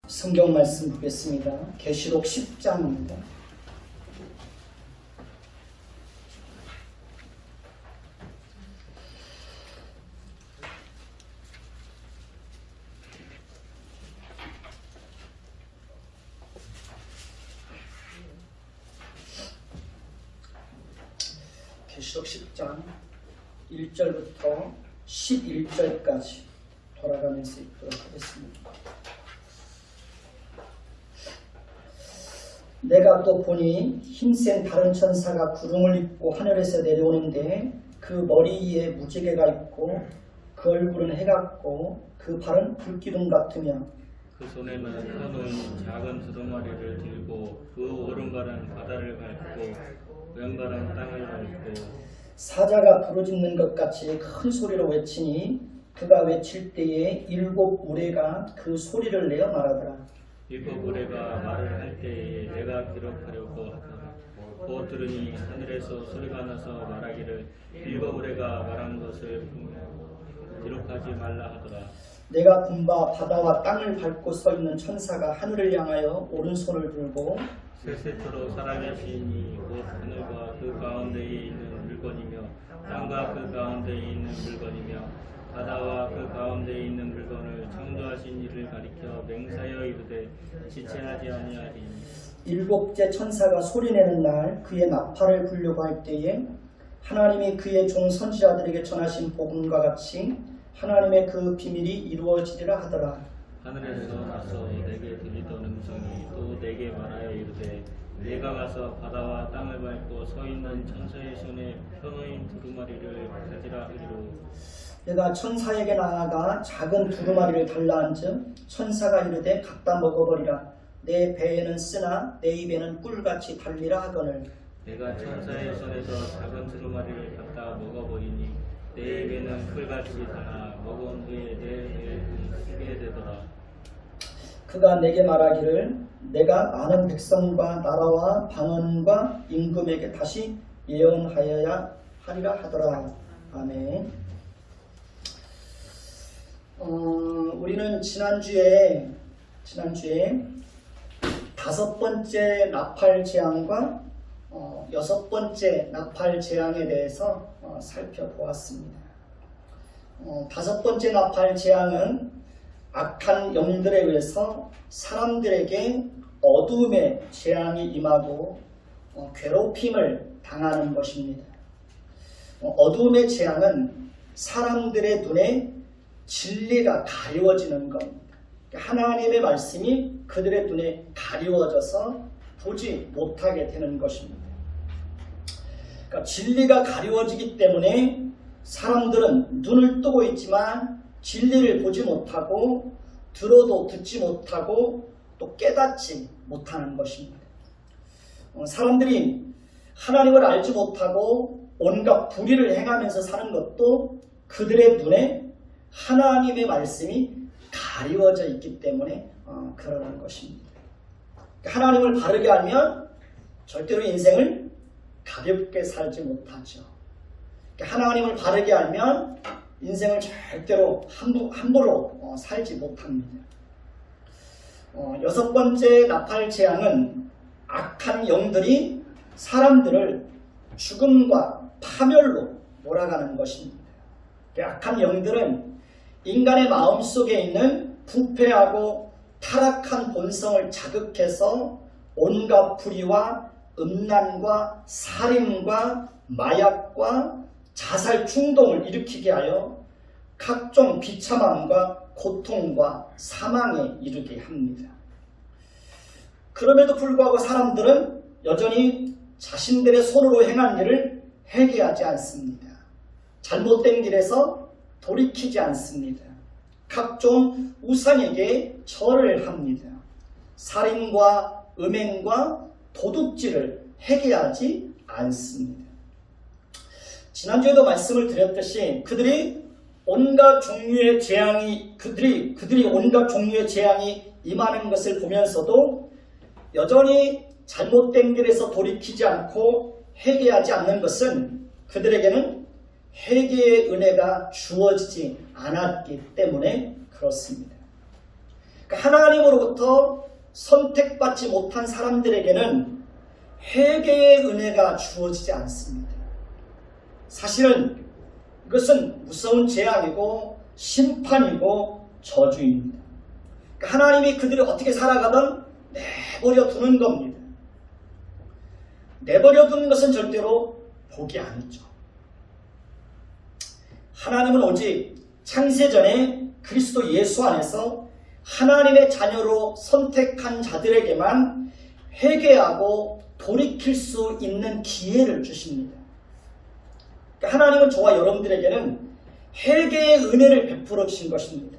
성경 말씀 보겠습니다. 계시록 10장입니다. 계시록 10장 1절부터 11절까지 돌아가면서 읽도록 하겠습니다. 내가 또 보니 힘센 다른 천사가 구름을 입고 하늘에서 내려오는데 그 머리 위에 무지개가 있고 그 얼굴은 해 같고 그 발은 불기둥 같으며 그 손에는 펴놓은 작은 두루마리를 들고 그 오른발은 바다를 밟고 왼발은 땅을 밟고 사자가 부르짖는 것 같이 큰 소리로 외치니 그가 외칠 때에 7 우레가 그 소리를 내어 말하더라. 7 우레가 말을 할 때에 내가 기록하려고 하더라. 곧 들으니 하늘에서 소리가 나서 말하기를 7 우레가 말한 것을 기록하지 말라 하더라. 내가 본 바 바다와 땅을 밟고 서 있는 천사가 하늘을 향하여 오른손을 들고 세세토록 살아계시니 곧 하늘과 그 가운데에 있는 물건이며 땅과 그 가운데에 있는 물건이며 바다와 그 가운데에 있는 물건을 창조하신 이를 가리켜 맹사여 이르되 지체하지 아니하리니 7째 천사가 소리내는 날 그의 나팔을 불려고 할 때에 하나님이 그의 종 선지자들에게 전하신 복음과 같이 하나님의 그 비밀이 이루어지리라 하더라. 하늘에서 나서 내게 들리던 음성이 또 내게 말하여 이르되 내가 가서 바다와 땅을 밟고 서 있는 천사의 손에 펴놓인 두루마리를 가지라 하기로. 내가 천사에게 나아가 작은 두루마리를 달라 한즉 천사가 이르되 갖다 먹어버리라. 내 배에는 쓰나 내 입에는 꿀같이 달리라 하거늘. 내가 천사의 손에서 작은 두루마리를 갖다 먹어버리니 내 입에는 풀같이 달아 먹은 후에 내 배에는 쓰게 되더라. 그가 내게 말하기를 내가 많은 백성과 나라와 방언과 임금에게 다시 예언하여야 하리라 하더라. 아멘. 우리는 지난주에 5번째 나팔 재앙과 6번째 나팔 재앙에 대해서 살펴보았습니다. 5번째 나팔 재앙은 악한 영들에 의해서 사람들에게 어두움의 재앙이 임하고 괴롭힘을 당하는 것입니다. 어두움의 재앙은 사람들의 눈에 진리가 가리워지는 겁니다. 하나님의 말씀이 그들의 눈에 가리워져서 보지 못하게 되는 것입니다. 그러니까 진리가 가리워지기 때문에 사람들은 눈을 뜨고 있지만 진리를 보지 못하고 들어도 듣지 못하고 또 깨닫지 못하는 것입니다. 사람들이 하나님을 알지 못하고 온갖 불의를 행하면서 사는 것도 그들의 눈에 하나님의 말씀이 가리워져 있기 때문에 그러는 것입니다. 하나님을 바르게 알면 절대로 인생을 가볍게 살지 못하죠. 하나님을 바르게 알면 인생을 절대로 함부로 살지 못합니다. 6번째 나팔 재앙은 악한 영들이 사람들을 죽음과 파멸로 몰아가는 것입니다. 악한 영들은 인간의 마음속에 있는 부패하고 타락한 본성을 자극해서 온갖 불의와 음란과 살인과 마약과 자살 충동을 일으키게 하여 각종 비참함과 고통과 사망에 이르게 합니다. 그럼에도 불구하고 사람들은 여전히 자신들의 손으로 행한 일을 회개하지 않습니다. 잘못된 길에서 돌이키지 않습니다. 각종 우상에게 절을 합니다. 살인과 음행과 도둑질을 회개하지 않습니다. 지난주에도 말씀을 드렸듯이 그들이 온갖 종류의 재앙이 임하는 것을 보면서도 여전히 잘못된 길에서 돌이키지 않고 회개하지 않는 것은 그들에게는 회개의 은혜가 주어지지 않았기 때문에 그렇습니다. 그러니까 하나님으로부터 선택받지 못한 사람들에게는 회개의 은혜가 주어지지 않습니다. 사실은 이것은 무서운 재앙이고 심판이고 저주입니다. 그러니까 하나님이 그들이 어떻게 살아가든 내버려 두는 겁니다. 내버려 두는 것은 절대로 복이 아니죠. 하나님은 오직 창세전에 그리스도 예수 안에서 하나님의 자녀로 선택한 자들에게만 회개하고 돌이킬 수 있는 기회를 주십니다. 그러니까 하나님은 저와 여러분들에게는 회개의 은혜를 베풀어 주신 것입니다.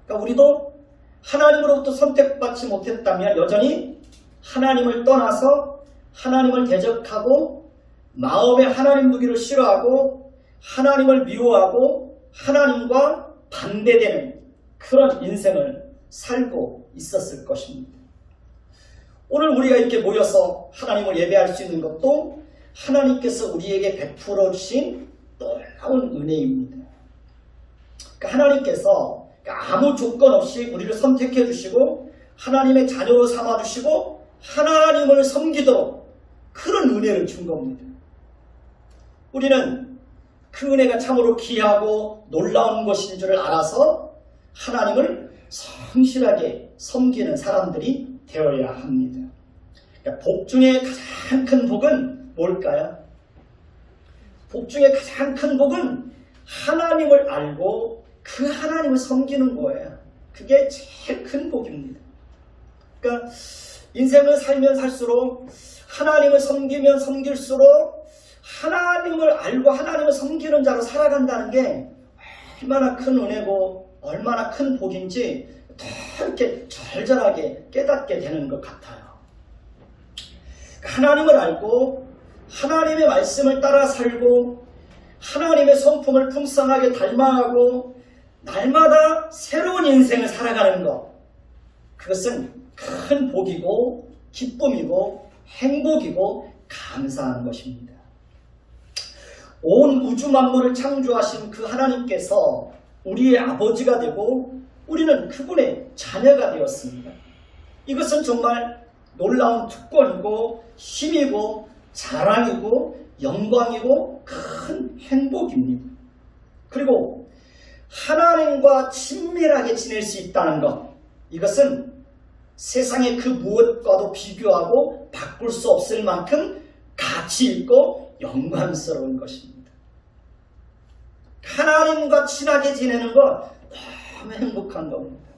그러니까 우리도 하나님으로부터 선택받지 못했다면 여전히 하나님을 떠나서 하나님을 대적하고 마음에 하나님 두기를 싫어하고 하나님을 미워하고 하나님과 반대되는 그런 인생을 살고 있었을 것입니다. 오늘 우리가 이렇게 모여서 하나님을 예배할 수 있는 것도 하나님께서 우리에게 베풀어 주신 놀라운 은혜입니다. 그러니까 하나님께서 아무 조건 없이 우리를 선택해 주시고 하나님의 자녀로 삼아 주시고 하나님을 섬기도록 그런 은혜를 준 겁니다. 우리는 그 은혜가 참으로 귀하고 놀라운 것인 줄 알아서 하나님을 성실하게 섬기는 사람들이 되어야 합니다. 그러니까 복 중에 가장 큰 복은 뭘까요? 복 중에 가장 큰 복은 하나님을 알고 그 하나님을 섬기는 거예요. 그게 제일 큰 복입니다. 그러니까 인생을 살면 살수록 하나님을 섬기면 섬길수록 하나님을 알고 하나님을 섬기는 자로 살아간다는 게 얼마나 큰 은혜고 얼마나 큰 복인지 더 이렇게 절절하게 깨닫게 되는 것 같아요. 하나님을 알고 하나님의 말씀을 따라 살고 하나님의 성품을 풍성하게 닮아가고 날마다 새로운 인생을 살아가는 것, 그것은 큰 복이고 기쁨이고 행복이고 감사한 것입니다. 온 우주 만물을 창조하신 그 하나님께서 우리의 아버지가 되고 우리는 그분의 자녀가 되었습니다. 이것은 정말 놀라운 특권이고 힘이고 자랑이고 영광이고 큰 행복입니다. 그리고 하나님과 친밀하게 지낼 수 있다는 것, 이것은 세상의 그 무엇과도 비교하고 바꿀 수 없을 만큼 가치 있고 영광스러운 것입니다. 하나님과 친하게 지내는 것 너무 행복한 겁니다.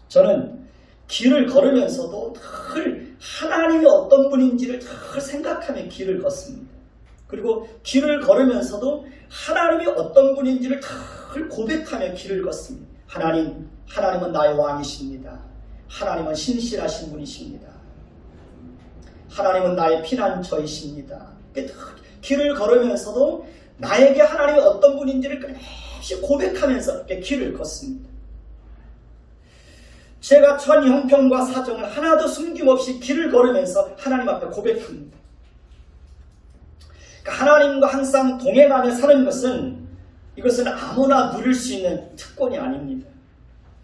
저는 길을 걸으면서도 늘 하나님이 어떤 분인지를 늘 생각하며 길을 걷습니다. 그리고 길을 걸으면서도 하나님이 어떤 분인지를 늘 고백하며 길을 걷습니다. 하나님은 나의 왕이십니다. 하나님은 신실하신 분이십니다. 하나님은 나의 피난처이십니다. 길을 걸으면서도 나에게 하나님이 어떤 분인지를 끊임없이 고백하면서 길을 걷습니다. 제가 전 형편과 사정을 하나도 숨김없이 길을 걸으면서 하나님 앞에 고백합니다. 그러니까 하나님과 항상 동행하며 사는 것은 이것은 아무나 누릴 수 있는 특권이 아닙니다.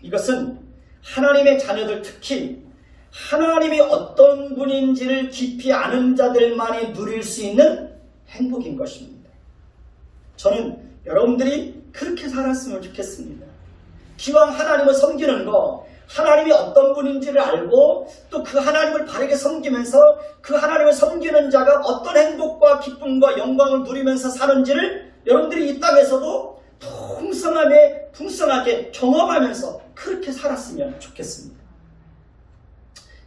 이것은 하나님의 자녀들, 특히 하나님이 어떤 분인지를 깊이 아는 자들만이 누릴 수 있는 행복인 것입니다. 저는 여러분들이 그렇게 살았으면 좋겠습니다. 기왕 하나님을 섬기는 거, 하나님이 어떤 분인지를 알고 또 그 하나님을 바르게 섬기면서 그 하나님을 섬기는 자가 어떤 행복과 기쁨과 영광을 누리면서 사는지를 여러분들이 이 땅에서도 풍성하게 경험하면서 그렇게 살았으면 좋겠습니다.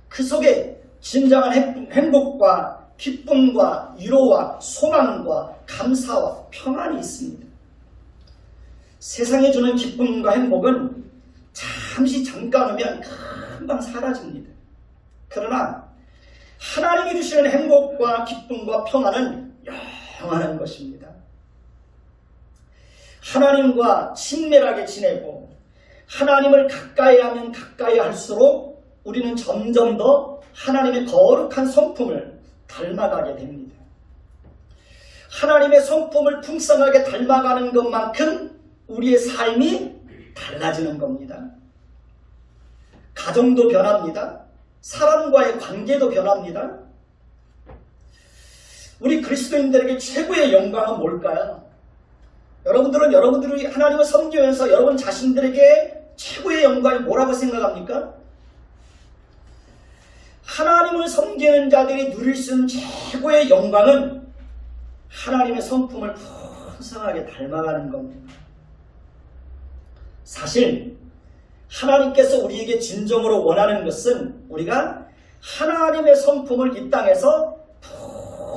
그 속에 진정한 행복과 기쁨과 위로와 소망과 감사와 평안이 있습니다. 세상에 주는 기쁨과 행복은 잠시 잠깐 오면 금방 사라집니다. 그러나 하나님이 주시는 행복과 기쁨과 평안은 영원한 것입니다. 하나님과 친밀하게 지내고 하나님을 가까이 하면 가까이 할수록 우리는 점점 더 하나님의 거룩한 성품을 닮아가게 됩니다. 하나님의 성품을 풍성하게 닮아가는 것만큼 우리의 삶이 달라지는 겁니다. 가정도 변합니다. 사람과의 관계도 변합니다. 우리 그리스도인들에게 최고의 영광은 뭘까요? 여러분들이 하나님을 섬기면서 여러분 자신들에게 최고의 영광이 뭐라고 생각합니까? 하나님을 섬기는 자들이 누릴 수 있는 최고의 영광은 하나님의 성품을 풍성하게 닮아가는 겁니다. 사실 하나님께서 우리에게 진정으로 원하는 것은 우리가 하나님의 성품을 이 땅에서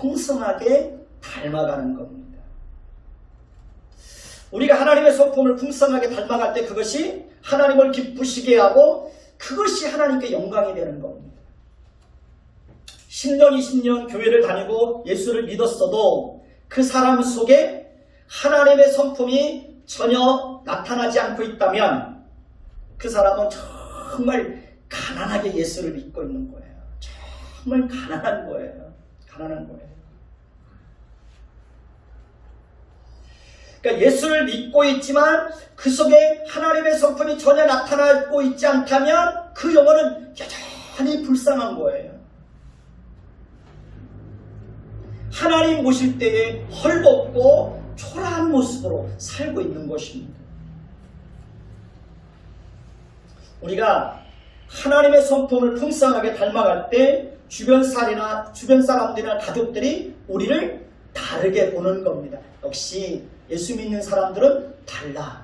풍성하게 닮아가는 겁니다. 우리가 하나님의 성품을 풍성하게 닮아갈 때 그것이 하나님을 기쁘시게 하고 그것이 하나님께 영광이 되는 겁니다. 10년, 20년 교회를 다니고 예수를 믿었어도 그 사람 속에 하나님의 성품이 전혀 나타나지 않고 있다면 그 사람은 정말 가난하게 예수를 믿고 있는 거예요. 정말 가난한 거예요. 가난한 거예요. 그러니까 예수를 믿고 있지만 그 속에 하나님의 성품이 전혀 나타나고 있지 않다면 그 영혼은 여전히 불쌍한 거예요. 하나님 보실 때에 헐벗고 초라한 모습으로 살고 있는 것입니다. 우리가 하나님의 성품을 풍성하게 닮아갈 때 주변 사람들이나 가족들이 우리를 다르게 보는 겁니다. 역시 예수 믿는 사람들은 달라.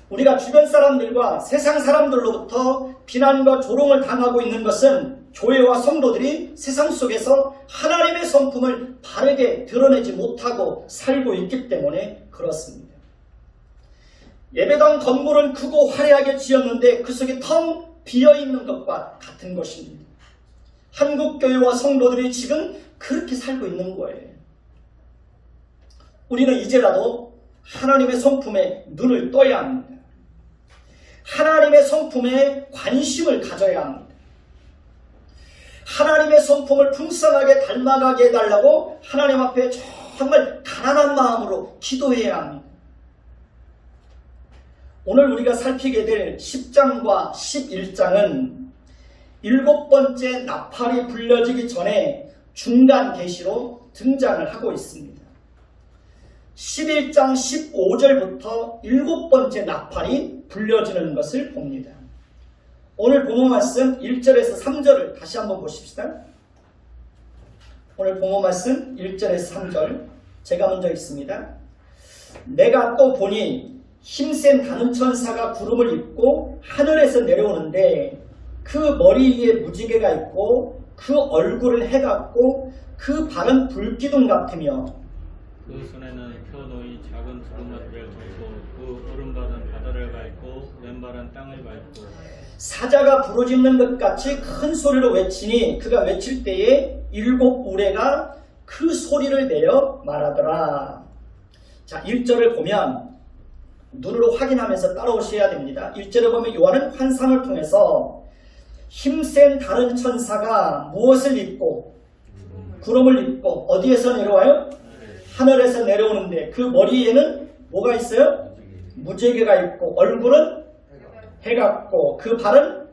우리가 주변 사람들과 세상 사람들로부터 비난과 조롱을 당하고 있는 것은 교회와 성도들이 세상 속에서 하나님의 성품을 바르게 드러내지 못하고 살고 있기 때문에 그렇습니다. 예배당 건물은 크고 화려하게 지었는데 그 속에 텅 비어있는 것과 같은 것입니다. 한국교회와 성도들이 지금 그렇게 살고 있는 거예요. 우리는 이제라도 하나님의 성품에 눈을 떠야 합니다. 하나님의 성품에 관심을 가져야 합니다. 하나님의 성품을 풍성하게 닮아가게 해달라고 하나님 앞에 정말 가난한 마음으로 기도해야 합니다. 오늘 우리가 살피게 될 10장과 11장은 7번째 나팔이 불려지기 전에 중간 계시로 등장을 하고 있습니다. 11장 15절부터 7번째 나팔이 불려지는 것을 봅니다. 오늘 본문 말씀 1절에서 3절을 다시 한번 보십시다. 오늘 본문 말씀 1절에서 3절 제가 먼저 읽습니다. 내가 또 보니 힘센 다른 천사가 구름을 입고 하늘에서 내려오는데 그 머리 위에 무지개가 있고 그 얼굴은 해 같고 그 발은 불기둥 같으며 그 손에는 펴놓이 작은 두루마리를 들고 그 오른발은 바다를 밟고 왼발은 땅을 밟고 사자가 부르짖는 것 같이 큰 소리로 외치니 그가 외칠 때에 7 우레가 그 소리를 내어 말하더라. 자, 1절을 보면 눈으로 확인하면서 따라오셔야 됩니다. 1절에 보면 요한은 환상을 통해서 힘센 다른 천사가 무엇을 입고 구름을 입고 어디에서 내려와요? 하늘에서 내려오는데 그 머리에는 뭐가 있어요? 무지개가 있고 얼굴은 해 같고 그 발은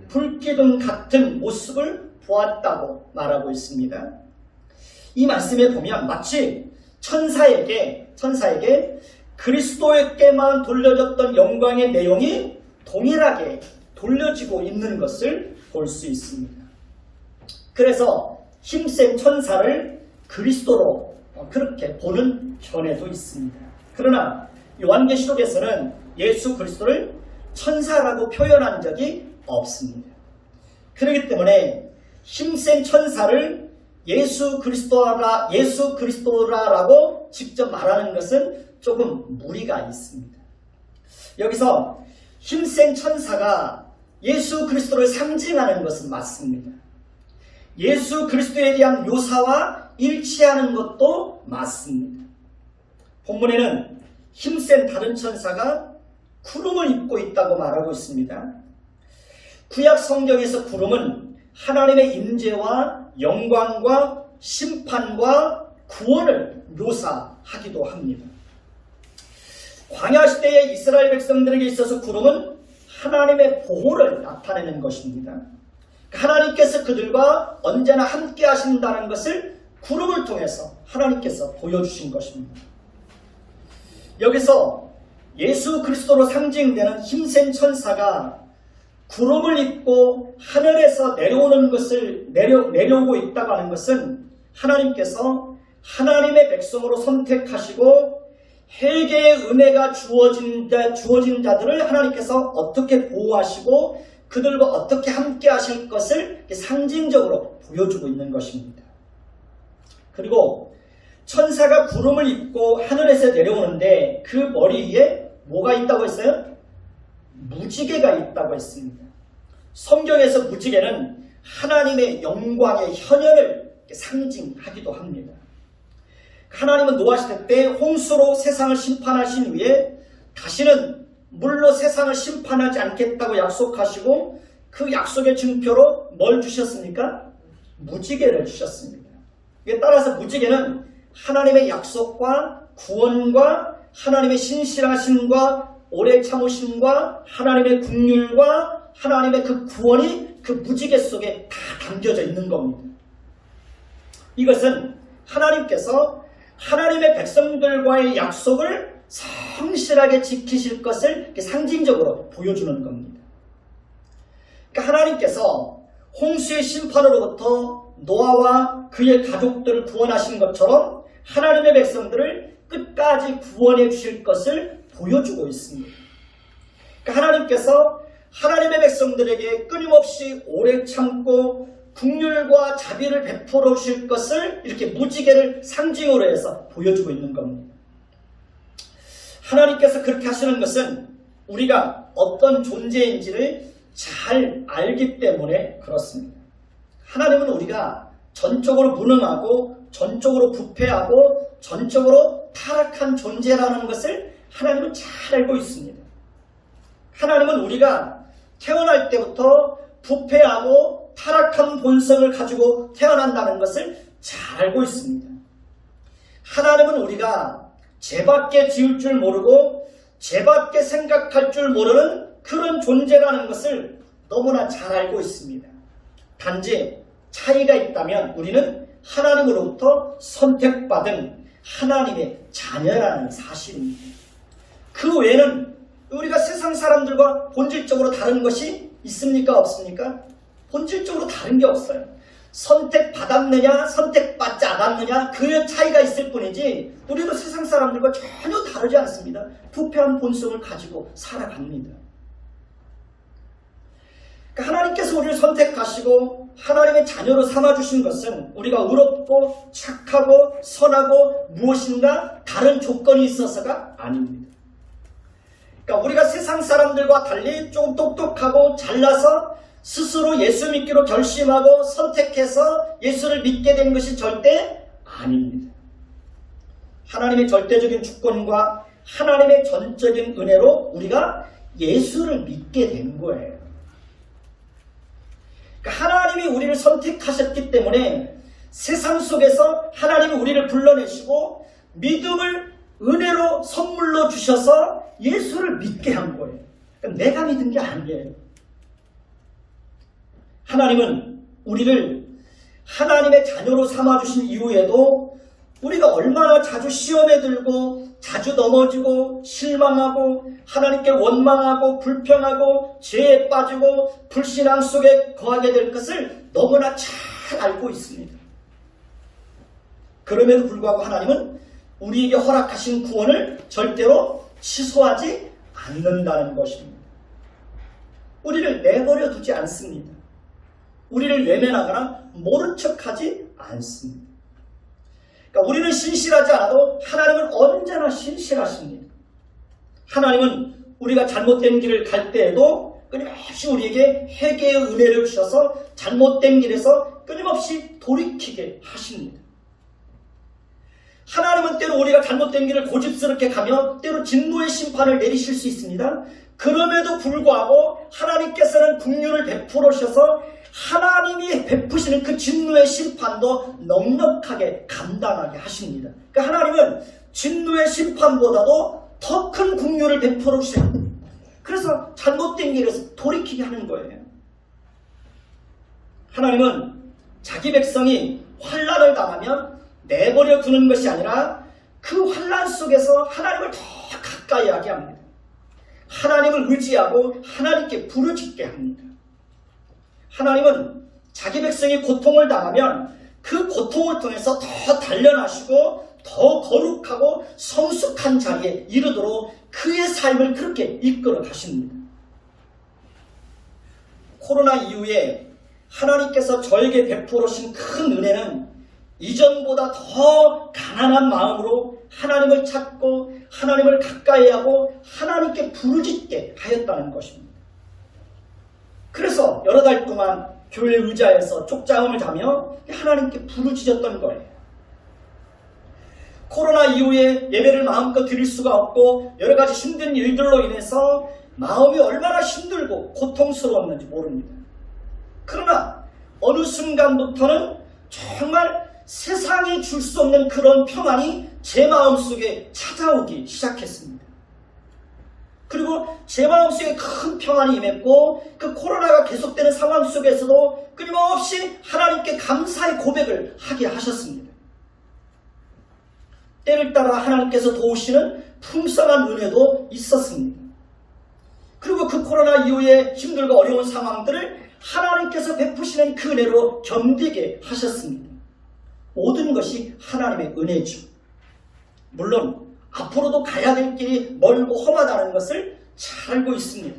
불기둥 같은 모습을 보았다고 말하고 있습니다. 이 말씀에 보면 마치 천사에게 그리스도에게만 돌려졌던 영광의 내용이 동일하게 돌려지고 있는 것을 볼 수 있습니다. 그래서 힘센 천사를 그리스도로 그렇게 보는 견해도 있습니다. 그러나 요한계시록에서는 예수 그리스도를 천사라고 표현한 적이 없습니다. 그렇기 때문에 힘센 천사를 예수 그리스도라라고 직접 말하는 것은 조금 무리가 있습니다. 여기서 힘센 천사가 예수 그리스도를 상징하는 것은 맞습니다. 예수 그리스도에 대한 묘사와 일치하는 것도 맞습니다. 본문에는 힘센 다른 천사가 구름을 입고 있다고 말하고 있습니다. 구약 성경에서 구름은 하나님의 임재와 영광과 심판과 구원을 묘사하기도 합니다. 광야 시대의 이스라엘 백성들에게 있어서 구름은 하나님의 보호를 나타내는 것입니다. 하나님께서 그들과 언제나 함께 하신다는 것을 구름을 통해서 하나님께서 보여주신 것입니다. 여기서 예수 그리스도로 상징되는 힘센 천사가 구름을 입고 하늘에서 내려오는 것을 내려오고 있다고 하는 것은 하나님께서 하나님의 백성으로 선택하시고 회개의 은혜가 주어진 자들을 하나님께서 어떻게 보호하시고 그들과 어떻게 함께 하실 것을 상징적으로 보여주고 있는 것입니다. 그리고 천사가 구름을 입고 하늘에서 내려오는데 그 머리 위에 뭐가 있다고 했어요? 무지개가 있다고 했습니다. 성경에서 무지개는 하나님의 영광의 현현을 상징하기도 합니다. 하나님은 노아시대 때 홍수로 세상을 심판하신 후에 다시는 물로 세상을 심판하지 않겠다고 약속하시고 그 약속의 증표로 뭘 주셨습니까? 무지개를 주셨습니다. 따라서 무지개는 하나님의 약속과 구원과 하나님의 신실하심과 오래 참으심과 하나님의 긍휼과 하나님의 그 구원이 그 무지개 속에 다 담겨져 있는 겁니다. 이것은 하나님께서 하나님의 백성들과의 약속을 성실하게 지키실 것을 상징적으로 보여주는 겁니다. 그러니까 하나님께서 홍수의 심판으로부터 노아와 그의 가족들을 구원하신 것처럼 하나님의 백성들을 끝까지 구원해 주실 것을 보여주고 있습니다. 그러니까 하나님께서 하나님의 백성들에게 끊임없이 오래 참고 긍휼과 자비를 베풀어 주실 것을 이렇게 무지개를 상징으로 해서 보여주고 있는 겁니다. 하나님께서 그렇게 하시는 것은 우리가 어떤 존재인지를 잘 알기 때문에 그렇습니다. 하나님은 우리가 전적으로 무능하고 전적으로 부패하고 전적으로 타락한 존재라는 것을 하나님은 잘 알고 있습니다. 하나님은 우리가 태어날 때부터 부패하고 타락한 본성을 가지고 태어난다는 것을 잘 알고 있습니다. 하나님은 우리가 죄밖에 지을 줄 모르고 죄밖에 생각할 줄 모르는 그런 존재라는 것을 너무나 잘 알고 있습니다. 단지 차이가 있다면 우리는 하나님으로부터 선택받은 하나님의 자녀라는 사실입니다. 그 외에는 우리가 세상 사람들과 본질적으로 다른 것이 있습니까? 없습니까? 본질적으로 다른 게 없어요. 선택받았느냐 선택받지 않았느냐 그 차이가 있을 뿐이지 우리도 세상 사람들과 전혀 다르지 않습니다. 부패한 본성을 가지고 살아갑니다. 그러니까 하나님께서 우리를 선택하시고 하나님의 자녀로 삼아주신 것은 우리가 의롭고 착하고 선하고 무엇인가 다른 조건이 있어서가 아닙니다. 그러니까 우리가 세상 사람들과 달리 조금 똑똑하고 잘나서 스스로 예수 믿기로 결심하고 선택해서 예수를 믿게 된 것이 절대 아닙니다. 하나님의 절대적인 주권과 하나님의 전적인 은혜로 우리가 예수를 믿게 된 거예요. 그러니까 하나님이 우리를 선택하셨기 때문에 세상 속에서 하나님이 우리를 불러내시고 믿음을 은혜로 선물로 주셔서 예수를 믿게 한 거예요. 그러니까 내가 믿은 게 아니에요. 하나님은 우리를 하나님의 자녀로 삼아주신 이후에도 우리가 얼마나 자주 시험에 들고 자주 넘어지고 실망하고 하나님께 원망하고 불평하고 죄에 빠지고 불신앙 속에 거하게 될 것을 너무나 잘 알고 있습니다. 그럼에도 불구하고 하나님은 우리에게 허락하신 구원을 절대로 취소하지 않는다는 것입니다. 우리를 내버려 두지 않습니다. 우리를 외면하거나 모른 척하지 않습니다. 그러니까 우리는 신실하지 않아도 하나님은 언제나 신실하십니다. 하나님은 우리가 잘못된 길을 갈 때에도 끊임없이 우리에게 회개의 은혜를 주셔서 잘못된 길에서 끊임없이 돌이키게 하십니다. 하나님은 때로 우리가 잘못된 길을 고집스럽게 가면 때로 진노의 심판을 내리실 수 있습니다. 그럼에도 불구하고 하나님께서는 긍휼을 베풀어 주셔서 하나님이 베푸시는 그 진노의 심판도 넉넉하게 감당하게 하십니다. 그러니까 하나님은 진노의 심판보다도 더 큰 긍휼을 베풀어 주세요. 그래서 잘못된 길에서 돌이키게 하는 거예요. 하나님은 자기 백성이 환난을 당하면 내버려 두는 것이 아니라 그 환난 속에서 하나님을 더 가까이 하게 합니다. 하나님을 의지하고 하나님께 부르짖게 합니다. 하나님은 자기 백성이 고통을 당하면 그 고통을 통해서 더 단련하시고 더 거룩하고 성숙한 자리에 이르도록 그의 삶을 그렇게 이끌어 가십니다. 코로나 이후에 하나님께서 저에게 베풀어 주신 큰 은혜는 이전보다 더 가난한 마음으로 하나님을 찾고 하나님을 가까이 하고 하나님께 부르짖게 하였다는 것입니다. 그래서 여러 달 동안 교회 의자에서 쪽잠을 자며 하나님께 부르짖었던 거예요. 코로나 이후에 예배를 마음껏 드릴 수가 없고 여러 가지 힘든 일들로 인해서 마음이 얼마나 힘들고 고통스러웠는지 모릅니다. 그러나 어느 순간부터는 정말 세상이 줄 수 없는 그런 평안이 제 마음속에 찾아오기 시작했습니다. 그리고 제 마음속에 큰 평안이 임했고 그 코로나가 계속되는 상황 속에서도 끊임없이 하나님께 감사의 고백을 하게 하셨습니다. 때를 따라 하나님께서 도우시는 풍성한 은혜도 있었습니다. 그리고 그 코로나 이후에 힘들고 어려운 상황들을 하나님께서 베푸시는 그 은혜로 견디게 하셨습니다. 모든 것이 하나님의 은혜죠. 물론 앞으로도 가야 될 길이 멀고 험하다는 것을 잘 알고 있습니다.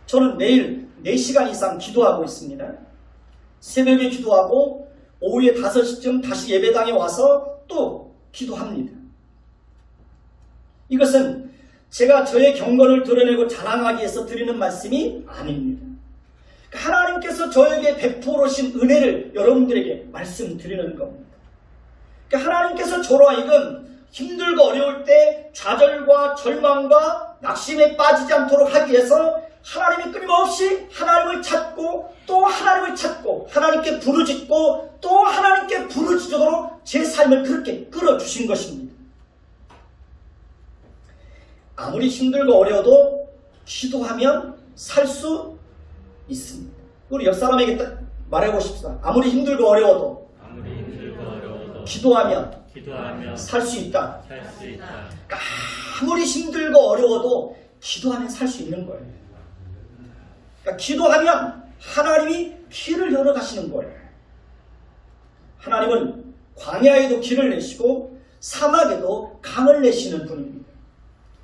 저는 매일 4시간 이상 기도하고 있습니다. 새벽에 기도하고 오후에 5시쯤 다시 예배당에 와서 또 기도합니다. 이것은 제가 저의 경건을 드러내고 자랑하기 위해서 드리는 말씀이 아닙니다. 하나님께서 저에게 베풀어 주신 은혜를 여러분들에게 말씀드리는 겁니다. 하나님께서 저로 하여금 힘들고 어려울 때 좌절과 절망과 낙심에 빠지지 않도록 하기 위해서 하나님이 끊임없이 하나님을 찾고 또 하나님을 찾고 하나님께 부르짖고 또 하나님께 부르짖도록 제 삶을 그렇게 끌어주신 것입니다. 아무리 힘들고 어려워도 기도하면 살 수 있습니다. 우리 옆 사람에게 딱 말해보십시다. 아무리 힘들고 어려워도 기도하면 살 수 있다. 아무리 힘들고 어려워도 기도하면 살 수 있는 거예요. 그러니까 기도하면 하나님이 길을 열어가시는 거예요. 하나님은 광야에도 길을 내시고 사막에도 강을 내시는 분입니다.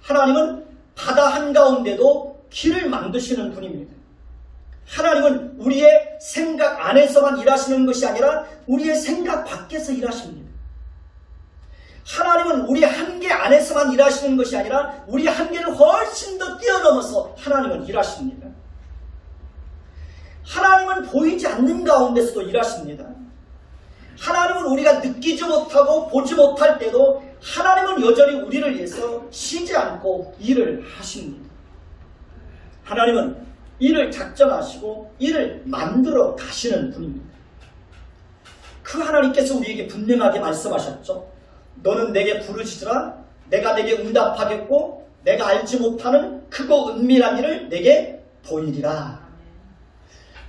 하나님은 바다 한가운데도 길을 만드시는 분입니다. 하나님은 우리의 생각 안에서만 일하시는 것이 아니라 우리의 생각 밖에서 일하십니다. 하나님은 우리 한계 안에서만 일하시는 것이 아니라 우리 한계를 훨씬 더 뛰어넘어서 하나님은 일하십니다. 하나님은 보이지 않는 가운데서도 일하십니다. 하나님은 우리가 느끼지 못하고 보지 못할 때도 하나님은 여전히 우리를 위해서 쉬지 않고 일을 하십니다. 하나님은 일을 작정하시고 일을 만들어 가시는 분입니다. 그 하나님께서 우리에게 분명하게 말씀하셨죠. 너는 내게 부르짖으라. 내가 내게 응답하겠고 내가 알지 못하는 크고 은밀한 일을 내게 보이리라.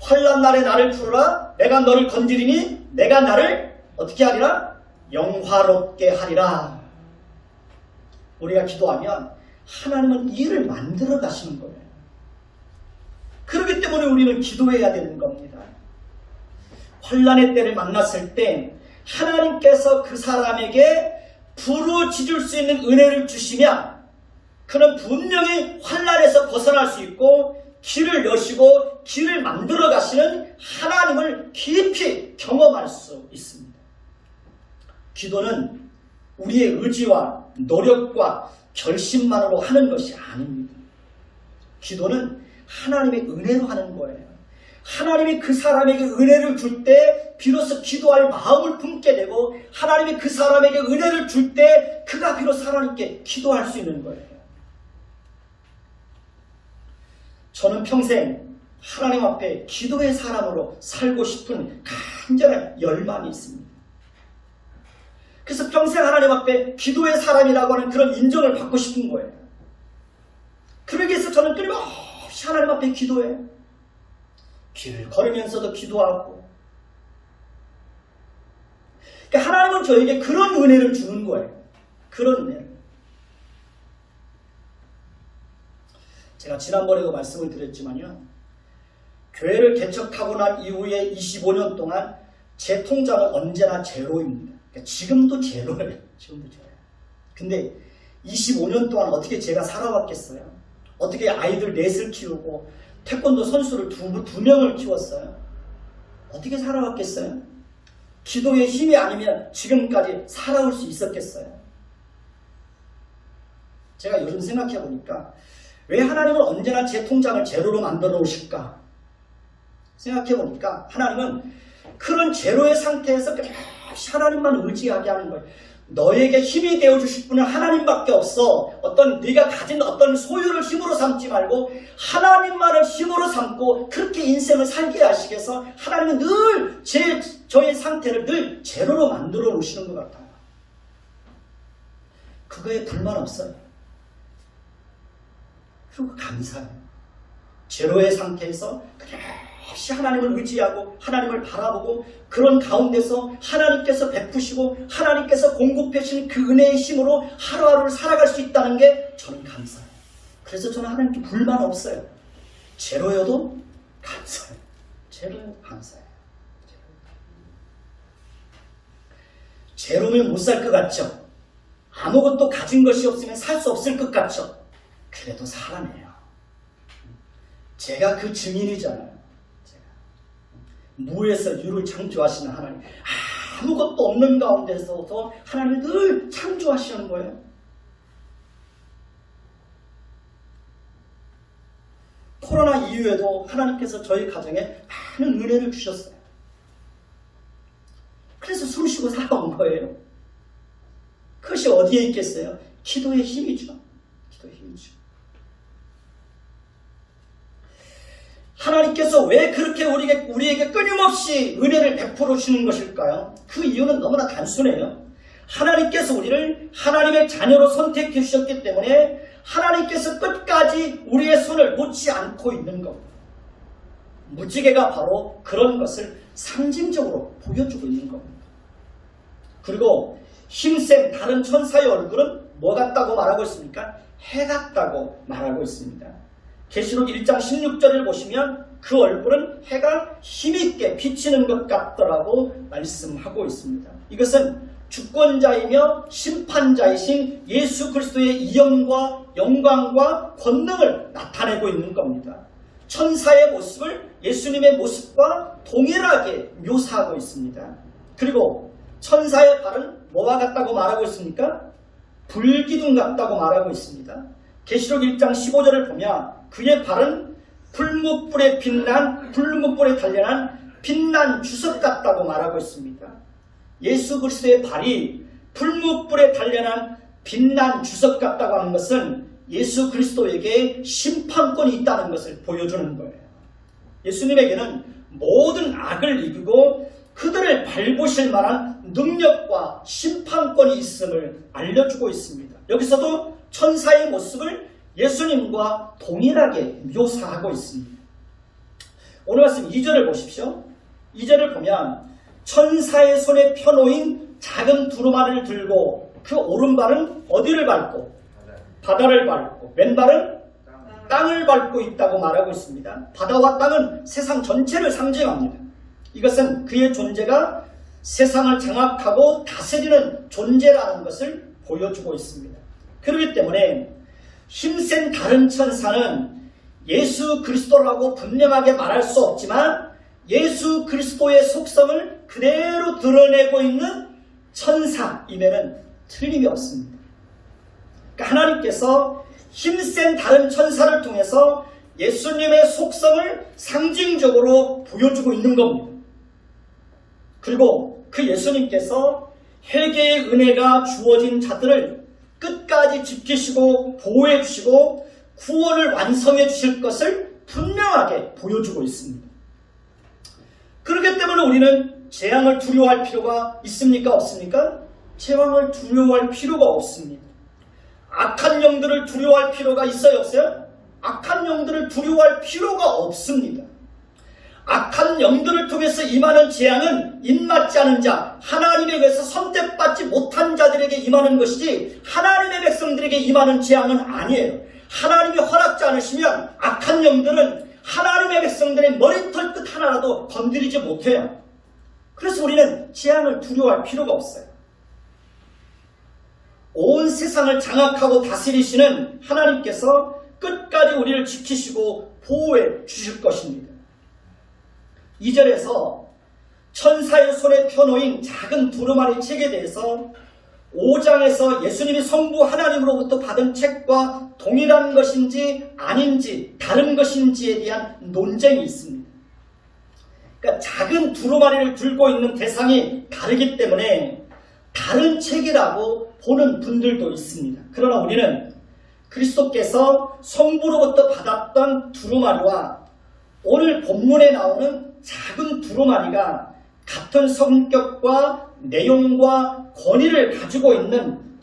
환난 날에 나를 부르라. 내가 너를 건지리니 내가 나를 어떻게 하리라? 영화롭게 하리라. 우리가 기도하면 하나님은 일을 만들어 가시는 거예요. 그렇기 때문에 우리는 기도해야 되는 겁니다. 환난의 때를 만났을 때 하나님께서 그 사람에게 부르짖을 수 있는 은혜를 주시면 그는 분명히 환난에서 벗어날 수 있고 길을 여시고 길을 만들어 가시는 하나님을 깊이 경험할 수 있습니다. 기도는 우리의 의지와 노력과 결심만으로 하는 것이 아닙니다. 기도는 하나님의 은혜로 하는 거예요. 하나님이 그 사람에게 은혜를 줄 때 비로소 기도할 마음을 품게 되고 하나님이 그 사람에게 은혜를 줄 때 그가 비로소 하나님께 기도할 수 있는 거예요. 저는 평생 하나님 앞에 기도의 사람으로 살고 싶은 간절한 열망이 있습니다. 그래서 평생 하나님 앞에 기도의 사람이라고 하는 그런 인정을 받고 싶은 거예요. 그러기 위해서 저는 끊임없이 하나님 앞에 기도해요. 길을 걸으면서도 기도하고. 그러니까 하나님은 저에게 그런 은혜를 주는 거예요. 그런 은혜를. 제가 지난번에도 말씀을 드렸지만요. 교회를 개척하고 난 이후에 25년 동안 제 통장은 언제나 제로입니다. 그러니까 지금도 제로예요. 지금도 제로예요. 근데 25년 동안 어떻게 제가 살아왔겠어요? 어떻게 아이들 넷을 키우고 태권도 선수를 두 명을 키웠어요? 어떻게 살아왔겠어요? 기도의 힘이 아니면 지금까지 살아올 수 있었겠어요? 제가 요즘 생각해 보니까 왜 하나님은 언제나 제 통장을 제로로 만들어 놓으실까? 생각해 보니까 하나님은 그런 제로의 상태에서 끝없이 하나님만 의지하게 하는 거예요. 너에게 힘이 되어 주실 분은 하나님밖에 없어. 어떤 네가 가진 어떤 소유를 힘으로 삼지 말고 하나님만을 힘으로 삼고 그렇게 인생을 살게 하시기 위해서 하나님은 늘 저의 상태를 늘 제로로 만들어 놓으시는 것 같아요. 그거에 불만 없어요. 그리고 감사해요. 제로의 상태에서 끝없이 하나님을 의지하고 하나님을 바라보고 그런 가운데서 하나님께서 베푸시고 하나님께서 공급해 주신 그 은혜의 힘으로 하루하루를 살아갈 수 있다는 게 저는 감사해요. 그래서 저는 하나님께 불만 없어요. 제로여도 감사해요. 제로여도 감사해요. 제로면 못 살 것 같죠? 아무것도 가진 것이 없으면 살 수 없을 것 같죠? 그래도 살아내요. 제가 그 증인이잖아요. 무에서 유를 창조하시는 하나님, 아무것도 없는 가운데서도 하나님을 늘 창조하시는 거예요. 코로나 이후에도 하나님께서 저희 가정에 많은 은혜를 주셨어요. 그래서 숨쉬고 살아온 거예요. 그것이 어디에 있겠어요? 기도의 힘이죠. 기도의 힘이죠. 하나님께서 왜 그렇게 우리에게 끊임없이 은혜를 베풀어 주시는 것일까요? 그 이유는 너무나 단순해요. 하나님께서 우리를 하나님의 자녀로 선택해 주셨기 때문에 하나님께서 끝까지 우리의 손을 놓지 않고 있는 겁니다. 무지개가 바로 그런 것을 상징적으로 보여주고 있는 겁니다. 그리고 힘센 다른 천사의 얼굴은 뭐 같다고 말하고 있습니까? 해 같다고 말하고 있습니다. 계시록 1장 16절을 보시면 그 얼굴은 해가 힘있게 비치는 것 같더라고 말씀하고 있습니다. 이것은 주권자이며 심판자이신 예수 그리스도의 이엄과 영광과 권능을 나타내고 있는 겁니다. 천사의 모습을 예수님의 모습과 동일하게 묘사하고 있습니다. 그리고 천사의 발은 뭐와 같다고 말하고 있습니까? 불기둥 같다고 말하고 있습니다. 계시록 1장 15절을 보면 그의 발은 풀무불에 단련한 빛난 주석 같다고 말하고 있습니다. 예수 그리스도의 발이 풀무불에 단련한 빛난 주석 같다고 하는 것은 예수 그리스도에게 심판권이 있다는 것을 보여주는 거예요. 예수님에게는 모든 악을 이기고 그들을 밟으실 만한 능력과 심판권이 있음을 알려주고 있습니다. 여기서도 천사의 모습을 예수님과 동일하게 묘사하고 있습니다. 오늘 말씀 2절을 보십시오. 2절을 보면 천사의 손에 펴놓인 작은 두루마리를 들고 그 오른발은 어디를 밟고? 바다를 밟고 왼발은 땅을 밟고 있다고 말하고 있습니다. 바다와 땅은 세상 전체를 상징합니다. 이것은 그의 존재가 세상을 장악하고 다스리는 존재라는 것을 보여주고 있습니다. 그렇기 때문에 힘센 다른 천사는 예수 그리스도라고 분명하게 말할 수 없지만 예수 그리스도의 속성을 그대로 드러내고 있는 천사임에는 틀림이 없습니다. 그러니까 하나님께서 힘센 다른 천사를 통해서 예수님의 속성을 상징적으로 보여주고 있는 겁니다. 그리고 그 예수님께서 회개의 은혜가 주어진 자들을 끝까지 지키시고 보호해 주시고 구원을 완성해 주실 것을 분명하게 보여주고 있습니다. 그렇기 때문에 우리는 재앙을 두려워할 필요가 있습니까? 없습니까? 재앙을 두려워할 필요가 없습니다. 악한 영들을 두려워할 필요가 있어요, 없어요? 악한 영들을 두려워할 필요가 없습니다. 악한 영들을 통해서 임하는 재앙은 입맞지 않은 자, 하나님에 의해서 선택받지 못한 자들에게 임하는 것이지 하나님의 백성들에게 임하는 재앙은 아니에요. 하나님이 허락지 않으시면 악한 영들은 하나님의 백성들의 머리털 끝 하나라도 건드리지 못해요. 그래서 우리는 재앙을 두려워할 필요가 없어요. 온 세상을 장악하고 다스리시는 하나님께서 끝까지 우리를 지키시고 보호해 주실 것입니다. 2절에서 천사의 손에 펴놓인 작은 두루마리 책에 대해서 5장에서 예수님이 성부 하나님으로부터 받은 책과 동일한 것인지 아닌지 다른 것인지에 대한 논쟁이 있습니다. 그러니까 작은 두루마리를 들고 있는 대상이 다르기 때문에 다른 책이라고 보는 분들도 있습니다. 그러나 우리는 그리스도께서 성부로부터 받았던 두루마리와 오늘 본문에 나오는 작은 두루마리가 같은 성격과 내용과 권위를 가지고 있는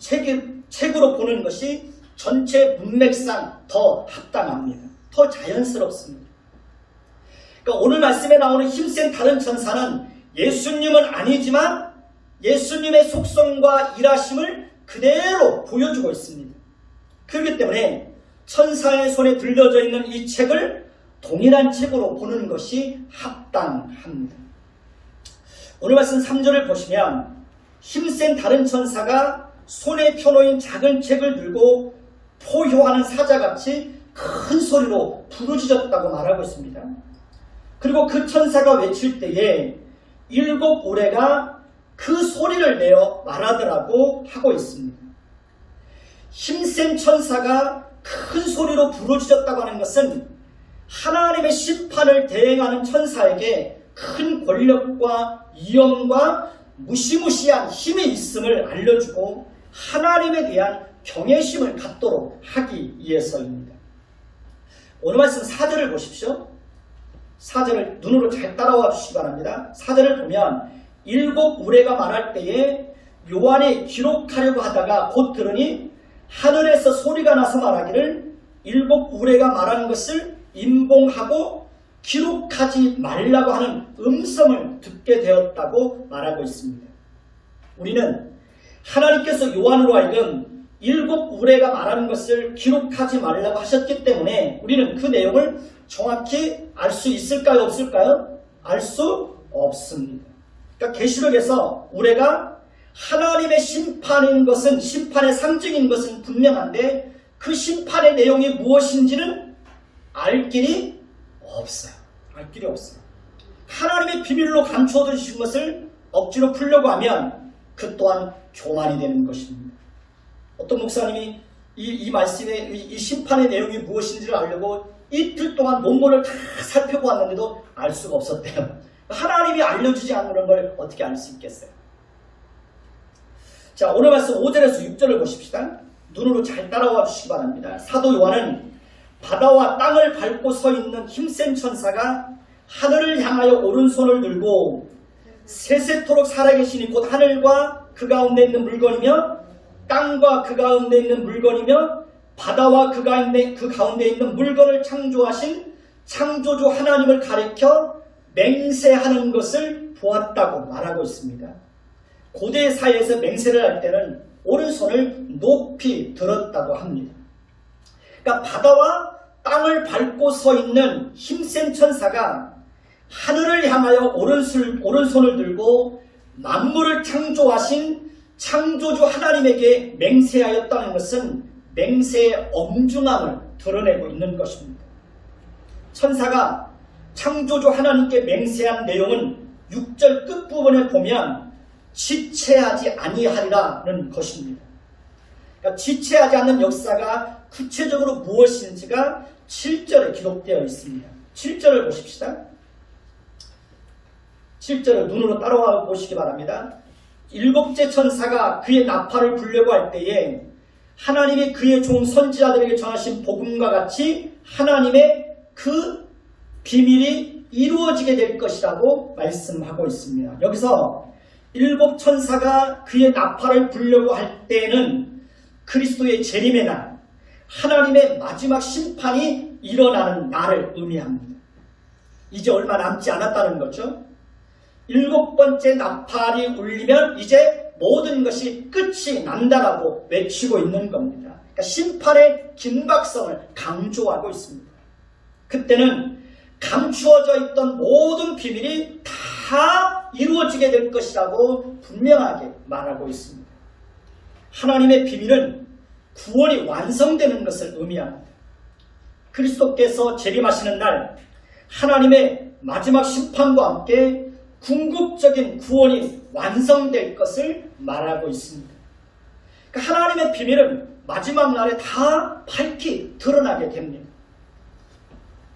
책으로 보는 것이 전체 문맥상 더 합당합니다. 더 자연스럽습니다. 그러니까 오늘 말씀에 나오는 힘센 다른 천사는 예수님은 아니지만 예수님의 속성과 일하심을 그대로 보여주고 있습니다. 그렇기 때문에 천사의 손에 들려져 있는 이 책을 동일한 책으로 보는 것이 합당합니다. 오늘 말씀 3절을 보시면 힘센 다른 천사가 손에 펴놓인 작은 책을 들고 포효하는 사자같이 큰 소리로 부르짖었다고 말하고 있습니다. 그리고 그 천사가 외칠 때에 7 우레가 그 소리를 내어 말하더라고 하고 있습니다. 힘센 천사가 큰 소리로 부르짖었다고 하는 것은 하나님의 심판을 대행하는 천사에게 큰 권력과 위엄과 무시무시한 힘이 있음을 알려주고 하나님에 대한 경외심을 갖도록 하기 위해서입니다. 오늘 말씀 4절을 보십시오. 4절을 눈으로 잘 따라와 주시기 바랍니다. 4절을 보면 7 우레가 말할 때에 요한이 기록하려고 하다가 곧 들으니 하늘에서 소리가 나서 말하기를 7 우레가 말하는 것을 임봉하고 기록하지 말라고 하는 음성을 듣게 되었다고 말하고 있습니다. 우리는 하나님께서 요한으로 하여금 7 우레가 말하는 것을 기록하지 말라고 하셨기 때문에 우리는 그 내용을 정확히 알 수 있을까요? 없을까요? 알 수 없습니다. 그러니까 계시록에서 우레가 하나님의 심판인 것은, 심판의 상징인 것은 분명한데 그 심판의 내용이 무엇인지는 알 길이 없어요. 알 길이 없어요. 하나님의 비밀로 감추어 두신 것을 억지로 풀려고 하면 그 또한 교만이 되는 것입니다. 어떤 목사님이 이 말씀의 이 심판의 내용이 무엇인지를 알려고 이틀 동안 논문을 다 살펴보았는데도 알 수가 없었대요. 하나님이 알려주지 않는 걸 어떻게 알 수 있겠어요? 자, 오늘 말씀 5절에서 6절을 보십시다. 눈으로 잘 따라와 주시기 바랍니다. 사도 요한은 바다와 땅을 밟고 서 있는 힘센 천사가 하늘을 향하여 오른손을 들고 세세토록 살아계시니 곧 하늘과 그 가운데 있는 물건이며 땅과 그 가운데 있는 물건이며 바다와 그 가운데 있는 물건을 창조하신 창조주 하나님을 가리켜 맹세하는 것을 보았다고 말하고 있습니다. 고대 사회에서 맹세를 할 때는 오른손을 높이 들었다고 합니다. 그러니까 바다와 땅을 밟고 서 있는 힘센 천사가 하늘을 향하여 오른손을 들고 만물을 창조하신 창조주 하나님에게 맹세하였다는 것은 맹세의 엄중함을 드러내고 있는 것입니다. 천사가 창조주 하나님께 맹세한 내용은 6절 끝부분에 보면 지체하지 아니하리라는 것입니다. 그러니까 지체하지 않는 역사가 구체적으로 무엇인지가 7절에 기록되어 있습니다. 7절을 보십시다. 7절을 눈으로 따라와 보시기 바랍니다. 7째 천사가 그의 나팔을 불려고 할 때에 하나님이 그의 종 선지자들에게 전하신 복음과 같이 하나님의 그 비밀이 이루어지게 될 것이라고 말씀하고 있습니다. 여기서 일곱 천사가 그의 나팔을 불려고 할 때에는 그리스도의 재림의 날, 하나님의 마지막 심판이 일어나는 날을 의미합니다. 이제 얼마 남지 않았다는 거죠. 일곱 번째 나팔이 울리면 이제 모든 것이 끝이 난다라고 외치고 있는 겁니다. 그러니까 심판의 긴박성을 강조하고 있습니다. 그때는 감추어져 있던 모든 비밀이 다 이루어지게 될 것이라고 분명하게 말하고 있습니다. 하나님의 비밀은 구원이 완성되는 것을 의미합니다. 그리스도께서 재림하시는 날 하나님의 마지막 심판과 함께 궁극적인 구원이 완성될 것을 말하고 있습니다. 그러니까 하나님의 비밀은 마지막 날에 다 밝히 드러나게 됩니다.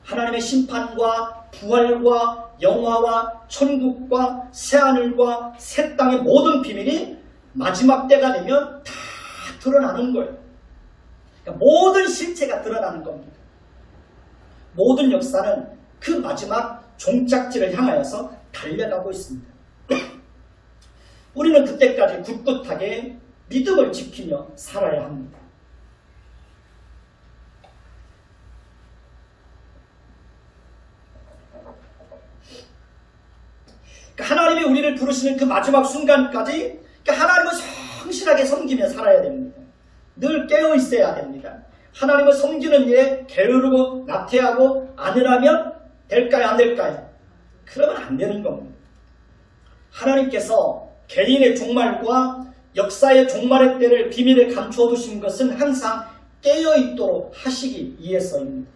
하나님의 심판과 부활과 영화와 천국과 새하늘과 새 땅의 모든 비밀이 마지막 때가 되면 다 드러나는 거예요. 그러니까 모든 실체가 드러나는 겁니다. 모든 역사는 그 마지막 종착지를 향하여서 달려가고 있습니다. 우리는 그때까지 굳굳하게 믿음을 지키며 살아야 합니다. 그러니까 하나님이 우리를 부르시는 그 마지막 순간까지 하나님을 성실하게 섬기며 살아야 됩니다. 늘 깨어 있어야 됩니다. 하나님을 섬기는 일에 게으르고 나태하고 안일하면 될까요? 안 될까요? 그러면 안 되는 겁니다. 하나님께서 개인의 종말과 역사의 종말의 때를 비밀에 감추어 두신 것은 항상 깨어 있도록 하시기 위해서입니다.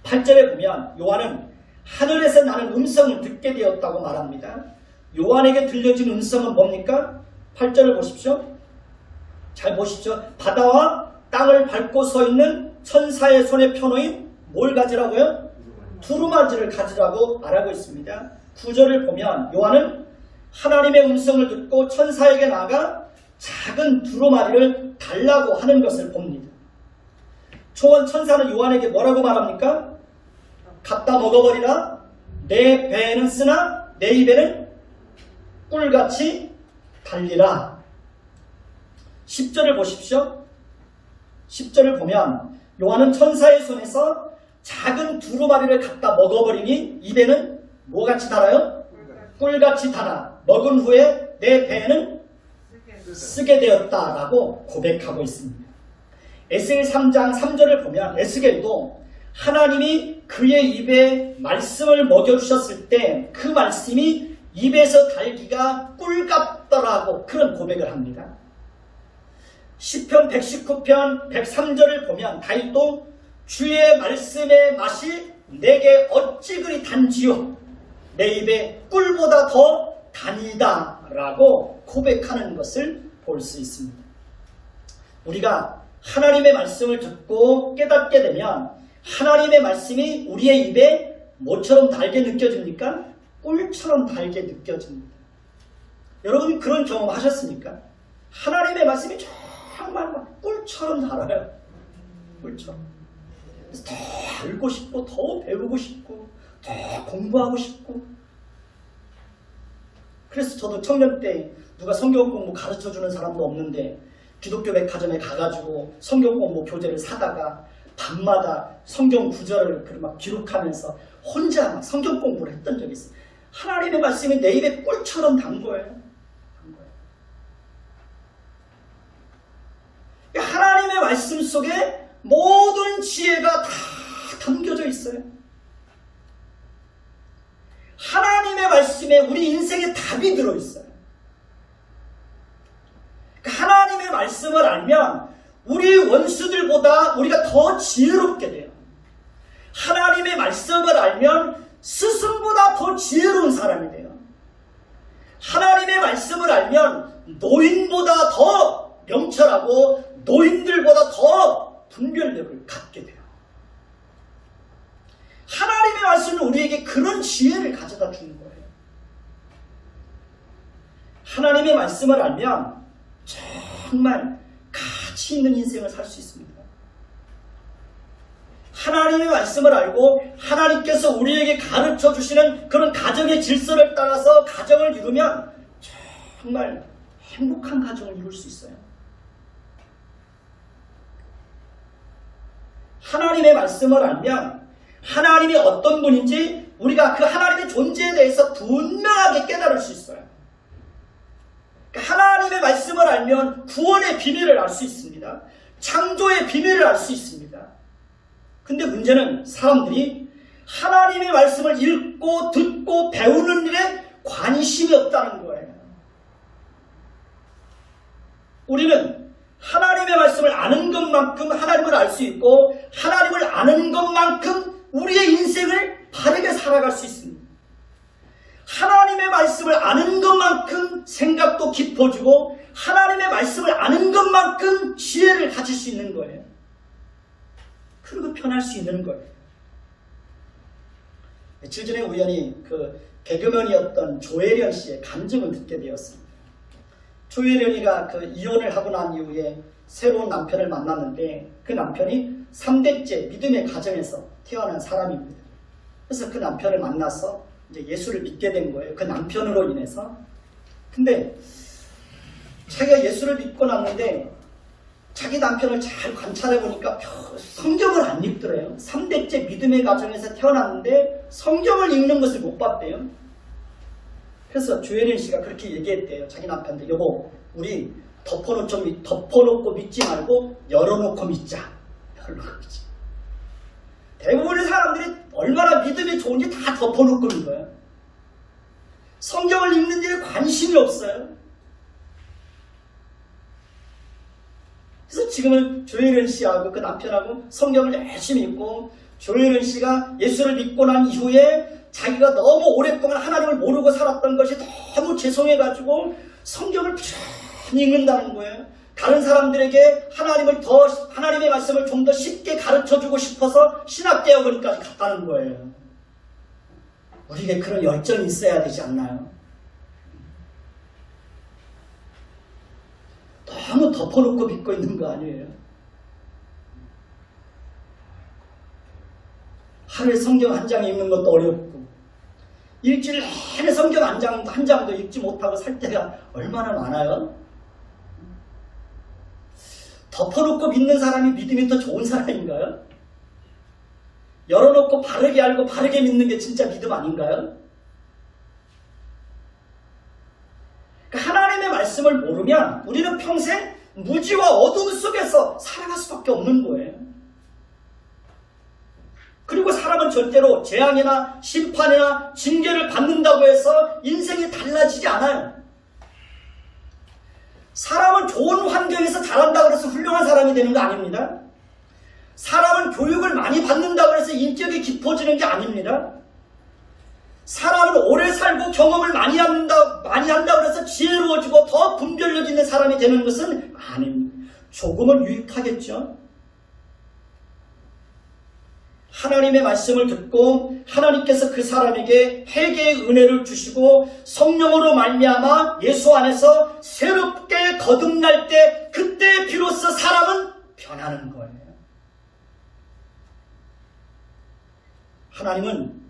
8절에 보면 요한은 하늘에서 나는 음성을 듣게 되었다고 말합니다. 요한에게 들려진 음성은 뭡니까? 8절을 보십시오. 잘 보십시오. 바다와 땅을 밟고 서 있는 천사의 손에 펴놓인 뭘 가지라고요? 두루마지를 가지라고 말하고 있습니다. 9절을 보면 요한은 하나님의 음성을 듣고 천사에게 나아가 작은 두루마리를 달라고 하는 것을 봅니다. 초원 천사는 요한에게 뭐라고 말합니까? 갖다 먹어버리라. 내 배에는 쓰나 내 입에는 꿀같이 달리라. 10절을 보십시오. 10절을 보면 요한은 천사의 손에서 작은 두루마리를 갖다 먹어버리니 입에는 뭐같이 달아요? 꿀같이 달아. 먹은 후에 내 배에는 쓰게 되었다라고 고백하고 있습니다. 에스겔 3장 3절을 보면 에스겔도 하나님이 그의 입에 말씀을 먹여주셨을 때 그 말씀이 입에서 달기가 꿀 같더라고 그런 고백을 합니다. 시편 119편 103절을 보면 다윗도 주의 말씀의 맛이 내게 어찌 그리 단지요 내 입에 꿀보다 더 다니다 라고 고백하는 것을 볼 수 있습니다. 우리가 하나님의 말씀을 듣고 깨닫게 되면 하나님의 말씀이 우리의 입에 뭐처럼 달게 느껴집니까? 꿀처럼 달게 느껴집니다. 여러분 그런 경험 하셨습니까? 하나님의 말씀이 정말 막 꿀처럼 달아요. 꿀처럼. 그래서 더 알고 싶고 더 배우고 싶고 더 공부하고 싶고. 그래서 저도 청년 때 누가 성경 공부 가르쳐주는 사람도 없는데 기독교 백화점에 가가지고 성경 공부 교재를 사다가 밤마다 성경 구절을 막 기록하면서 혼자 막 성경 공부를 했던 적이 있어요. 하나님의 말씀이 내 입에 꿀처럼 단 거예요. 하나님의 말씀 속에 모든 지혜가 다 담겨져 있어요. 하나님의 말씀에 우리 인생의 답이 들어있어요. 하나님의 말씀을 알면 우리 원수들보다 우리가 더 지혜롭게 돼요. 하나님의 말씀을 알면 스승보다 더 지혜로운 사람이 돼요. 하나님의 말씀을 알면 노인보다 더 명철하고 노인들보다 더 분별력을 갖게 돼요. 하나님의 말씀은 우리에게 그런 지혜를 가져다 주는 거예요. 하나님의 말씀을 알면 정말 가치 있는 인생을 살 수 있습니다. 하나님의 말씀을 알고 하나님께서 우리에게 가르쳐 주시는 그런 가정의 질서를 따라서 가정을 이루면 정말 행복한 가정을 이룰 수 있어요. 하나님의 말씀을 알면 하나님이 어떤 분인지 우리가 그 하나님의 존재에 대해서 분명하게 깨달을 수 있어요. 하나님의 말씀을 알면 구원의 비밀을 알 수 있습니다. 창조의 비밀을 알 수 있습니다. 근데 문제는 사람들이 하나님의 말씀을 읽고 듣고 배우는 일에 관심이 없다는 거예요. 우리는 하나님의 말씀을 아는 것만큼 하나님을 알 수 있고 하나님을 아는 것만큼 우리의 인생을 바르게 살아갈 수 있습니다. 하나님의 말씀을 아는 것만큼 생각도 깊어지고 하나님의 말씀을 아는 것만큼 지혜를 가질 수 있는 거예요. 그리고 편할 수 있는 거예요. 며칠 전에 우연히 그 개그맨이었던 조혜련 씨의 간증을 듣게 되었습니다. 조혜련이가 그 이혼을 하고 난 이후에 새로운 남편을 만났는데 그 남편이 3대째 믿음의 가정에서 태어난 사람입니다. 그래서 그 남편을 만나서 이제 예수를 믿게 된 거예요. 그 남편으로 인해서. 근데 자기가 예수를 믿고 났는데 자기 남편을 잘 관찰해 보니까 성경을 안 읽더래요. 3대째 믿음의 가정에서 태어났는데 성경을 읽는 것을 못 봤대요. 그래서 조혜린 씨가 그렇게 얘기했대요. 자기 남편한테 여보 우리 덮어놓고 믿지 말고 열어놓고 믿자. 열어놓고 믿자. 대부분의 사람들이 얼마나 믿음이 좋은지 다 덮어놓고 믿어요. 성경을 읽는 일에 관심이 없어요. 그래서 지금은 조혜련 씨하고 그 남편하고 성경을 열심히 읽고 조혜련 씨가 예수를 믿고 난 이후에 자기가 너무 오랫동안 하나님을 모르고 살았던 것이 너무 죄송해가지고 성경을 부지런히 읽는다는 거예요. 다른 사람들에게 하나님의 말씀을 좀 더 쉽게 가르쳐주고 싶어서 신학대학원까지 갔다는 거예요. 우리에게 그런 열정이 있어야 되지 않나요? 너무 덮어놓고 믿고 있는 거 아니에요? 하루에 성경 한 장 읽는 것도 어렵고 일주일 내내 성경 한 장도 읽지 못하고 살 때가 얼마나 많아요? 덮어놓고 믿는 사람이 믿음이 더 좋은 사람인가요? 열어놓고 바르게 알고 바르게 믿는 게 진짜 믿음 아닌가요? 그러니까 하나님의 말씀을 모르면 우리는 평생 무지와 어둠 속에서 살아갈 수밖에 없는 거예요. 그리고 사람은 절대로 재앙이나 심판이나 징계를 받는다고 해서 인생이 달라지지 않아요. 사람은 좋은 환경에서 자란다고 해서 훌륭한 사람이 되는 거 아닙니다. 사람은 교육을 많이 받는다고 해서 인격이 깊어지는 게 아닙니다. 사람은 오래 살고 경험을 많이 한다고 해서 지혜로워지고 더 분별력 있는 사람이 되는 것은 아닙니다. 조금은 유익하겠죠. 하나님의 말씀을 듣고 하나님께서 그 사람에게 회개의 은혜를 주시고 성령으로 말미암아 예수 안에서 새롭게 거듭날 때 그때 비로소 사람은 변하는 거예요. 하나님은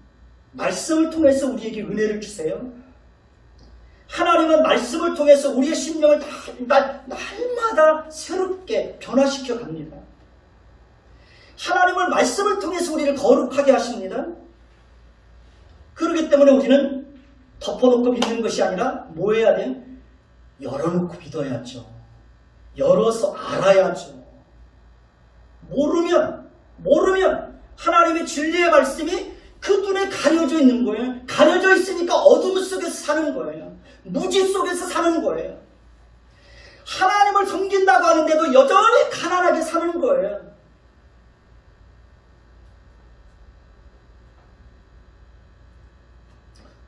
말씀을 통해서 우리에게 은혜를 주세요. 하나님은 말씀을 통해서 우리의 심령을 날마다 새롭게 변화시켜 갑니다. 하나님은 말씀을 통해서 우리를 거룩하게 하십니다. 그렇기 때문에 우리는 덮어놓고 믿는 것이 아니라 뭐 해야 돼요? 열어놓고 믿어야죠. 열어서 알아야죠. 모르면 하나님의 진리의 말씀이 그 눈에 가려져 있는 거예요. 가려져 있으니까 어둠 속에서 사는 거예요. 무지 속에서 사는 거예요. 하나님을 섬긴다고 하는데도 여전히 가난하게 사는 거예요.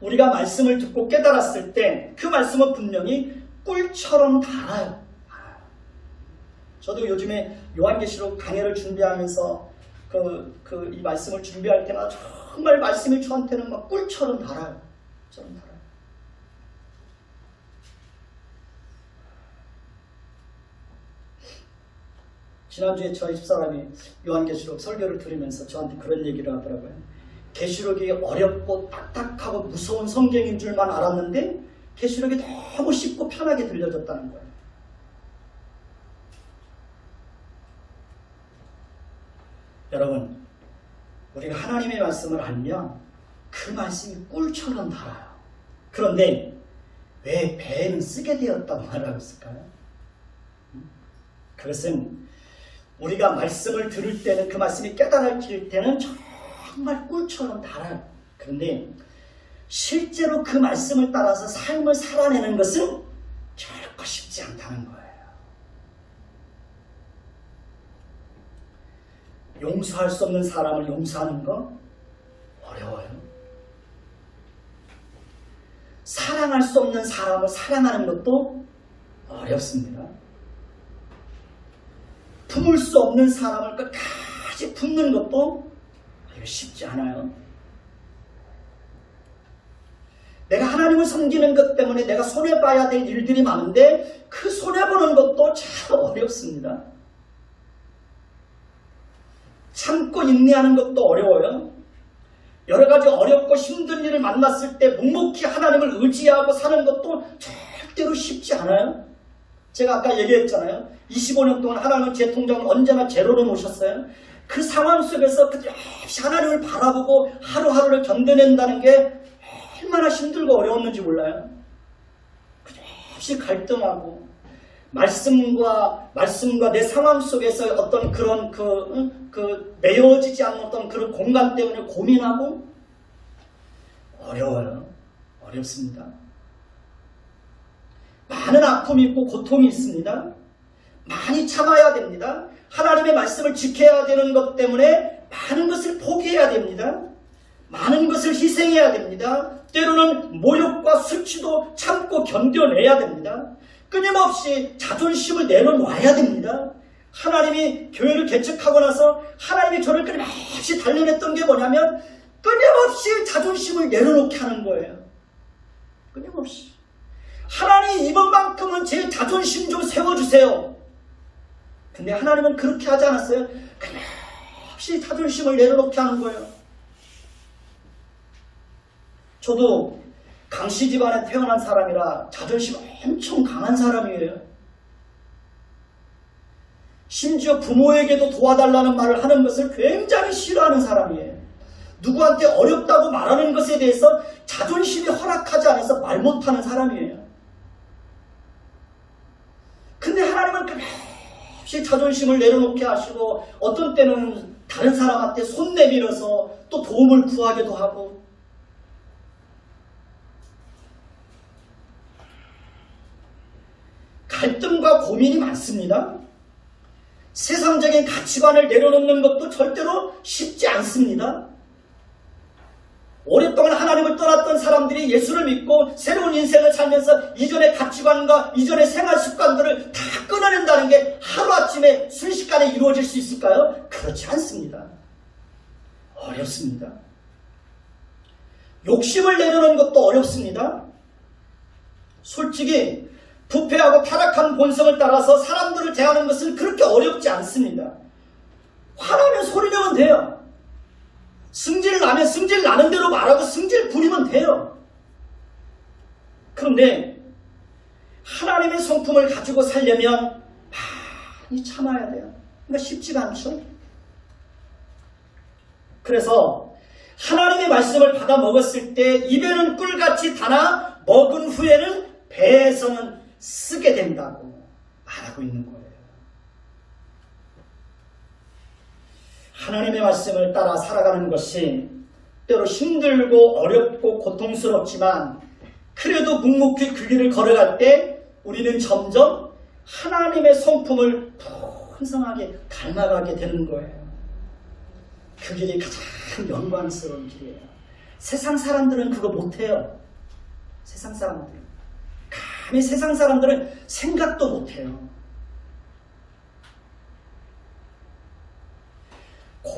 우리가 말씀을 듣고 깨달았을 때 그 말씀은 분명히 꿀처럼 달아요. 저도 요즘에 요한계시록 강해를 준비하면서 이 말씀을 준비할 때마다 정말 말씀이 저한테는 막 꿀처럼 달아요. 지난주에 저희 집사람이 요한계시록 설교를 들으면서 저한테 그런 얘기를 하더라고요. 계시록이 어렵고 딱딱하고 무서운 성경인 줄만 알았는데 계시록이 너무 쉽고 편하게 들려졌다는 거예요. 여러분, 우리가 하나님의 말씀을 알면 그 말씀이 꿀처럼 달아요. 그런데 왜 배에는 쓰게 되었다고 말하고 있을까요? 그것은 우리가 말씀을 들을 때는 그 말씀이 깨달아질 때는 정말 꿀처럼 달아요. 그런데 실제로 그 말씀을 따라서 삶을 살아내는 것은 결코 쉽지 않다는 거예요. 용서할 수 없는 사람을 용서하는 거 어려워요. 사랑할 수 없는 사람을 사랑하는 것도 어렵습니다. 품을 수 없는 사람을 끝까지 품는 것도 쉽지 않아요. 내가 하나님을 섬기는 것 때문에 내가 손해봐야 될 일들이 많은데 그 손해보는 것도 참 어렵습니다. 참고 인내하는 것도 어려워요. 여러 가지 어렵고 힘든 일을 만났을 때 묵묵히 하나님을 의지하고 사는 것도 절대로 쉽지 않아요. 제가 아까 얘기했잖아요. 25년 동안 하나님은 제 통장을 언제나 제로로 놓으셨어요. 그 상황 속에서 끝없이 하나님을 바라보고 하루하루를 견뎌낸다는 게 얼마나 힘들고 어려웠는지 몰라요. 끝없이 갈등하고 말씀과 내 상황 속에서 어떤 그런 매어지지 않는 어떤 그런 공간 때문에 고민하고 어려워요. 어렵습니다. 많은 아픔이 있고 고통이 있습니다. 많이 참아야 됩니다. 하나님의 말씀을 지켜야 되는 것 때문에 많은 것을 포기해야 됩니다. 많은 것을 희생해야 됩니다. 때로는 모욕과 수치도 참고 견뎌내야 됩니다. 끊임없이 자존심을 내려놔야 됩니다. 하나님이 교회를 개척하고 나서 하나님이 저를 끊임없이 단련했던 게 뭐냐면 끊임없이 자존심을 내려놓게 하는 거예요. 끊임없이. 하나님 이번만큼은 제 자존심 좀 세워주세요. 근데 하나님은 그렇게 하지 않았어요. 끊임없이 자존심을 내려놓게 하는 거예요. 저도 강씨 집안에 태어난 사람이라 자존심 엄청 강한 사람이에요. 심지어 부모에게도 도와달라는 말을 하는 것을 굉장히 싫어하는 사람이에요. 누구한테 어렵다고 말하는 것에 대해서 자존심이 허락하지 않아서 말 못하는 사람이에요. 근데 하나님은 끊임없이 자존심을 내려놓게 하시고 어떤 때는 다른 사람한테 손 내밀어서 또 도움을 구하기도 하고 갈등과 고민이 많습니다. 세상적인 가치관을 내려놓는 것도 절대로 쉽지 않습니다. 오랫동안 하나님을 떠났던 사람들이 예수를 믿고 새로운 인생을 살면서 이전의 가치관과 이전의 생활 습관들을 다 끊어낸다는 게 하루아침에 순식간에 이루어질 수 있을까요? 그렇지 않습니다. 어렵습니다. 욕심을 내려놓는 것도 어렵습니다. 솔직히 부패하고 타락한 본성을 따라서 사람들을 대하는 것은 그렇게 어렵지 않습니다. 화나면 소리내면 돼요. 승질 나면 승질 나는 대로 말하고 승질 부리면 돼요. 그런데 하나님의 성품을 가지고 살려면 많이 참아야 돼요. 그러니까 쉽지가 않죠. 그래서 하나님의 말씀을 받아 먹었을 때 입에는 꿀같이 달아 먹은 후에는 배에서는 쓰게 된다고 말하고 있는 거예요. 하나님의 말씀을 따라 살아가는 것이 때로 힘들고 어렵고 고통스럽지만 그래도 묵묵히 그 길을 걸어갈 때 우리는 점점 하나님의 성품을 풍성하게 닮아가게 되는 거예요. 그 길이 가장 영광스러운 길이에요. 세상 사람들은 그거 못해요. 세상 사람들은. 감히 세상 사람들은 생각도 못해요.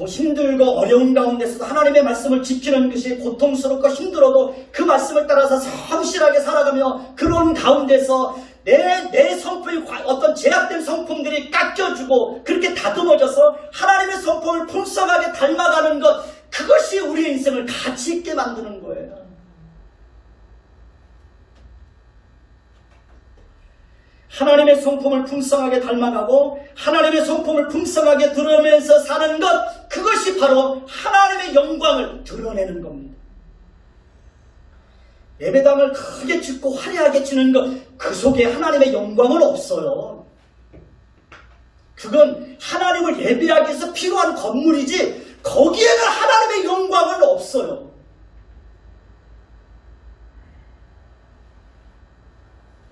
힘들고 어려운 가운데서도 하나님의 말씀을 지키는 것이 고통스럽고 힘들어도 그 말씀을 따라서 성실하게 살아가며 그런 가운데서 내 성품이 어떤 제약된 성품들이 깎여주고 그렇게 다듬어져서 하나님의 성품을 풍성하게 닮아가는 것, 그것이 우리 인생을 가치 있게 만드는 거예요. 하나님의 성품을 풍성하게 닮아가고 하나님의 성품을 풍성하게 드러내면서 사는 것, 그것이 바로 하나님의 영광을 드러내는 겁니다. 예배당을 크게 짓고 화려하게 치는 것, 그 속에 하나님의 영광은 없어요. 그건 하나님을 예배하기 위해서 필요한 건물이지 거기에는 하나님의 영광은 없어요.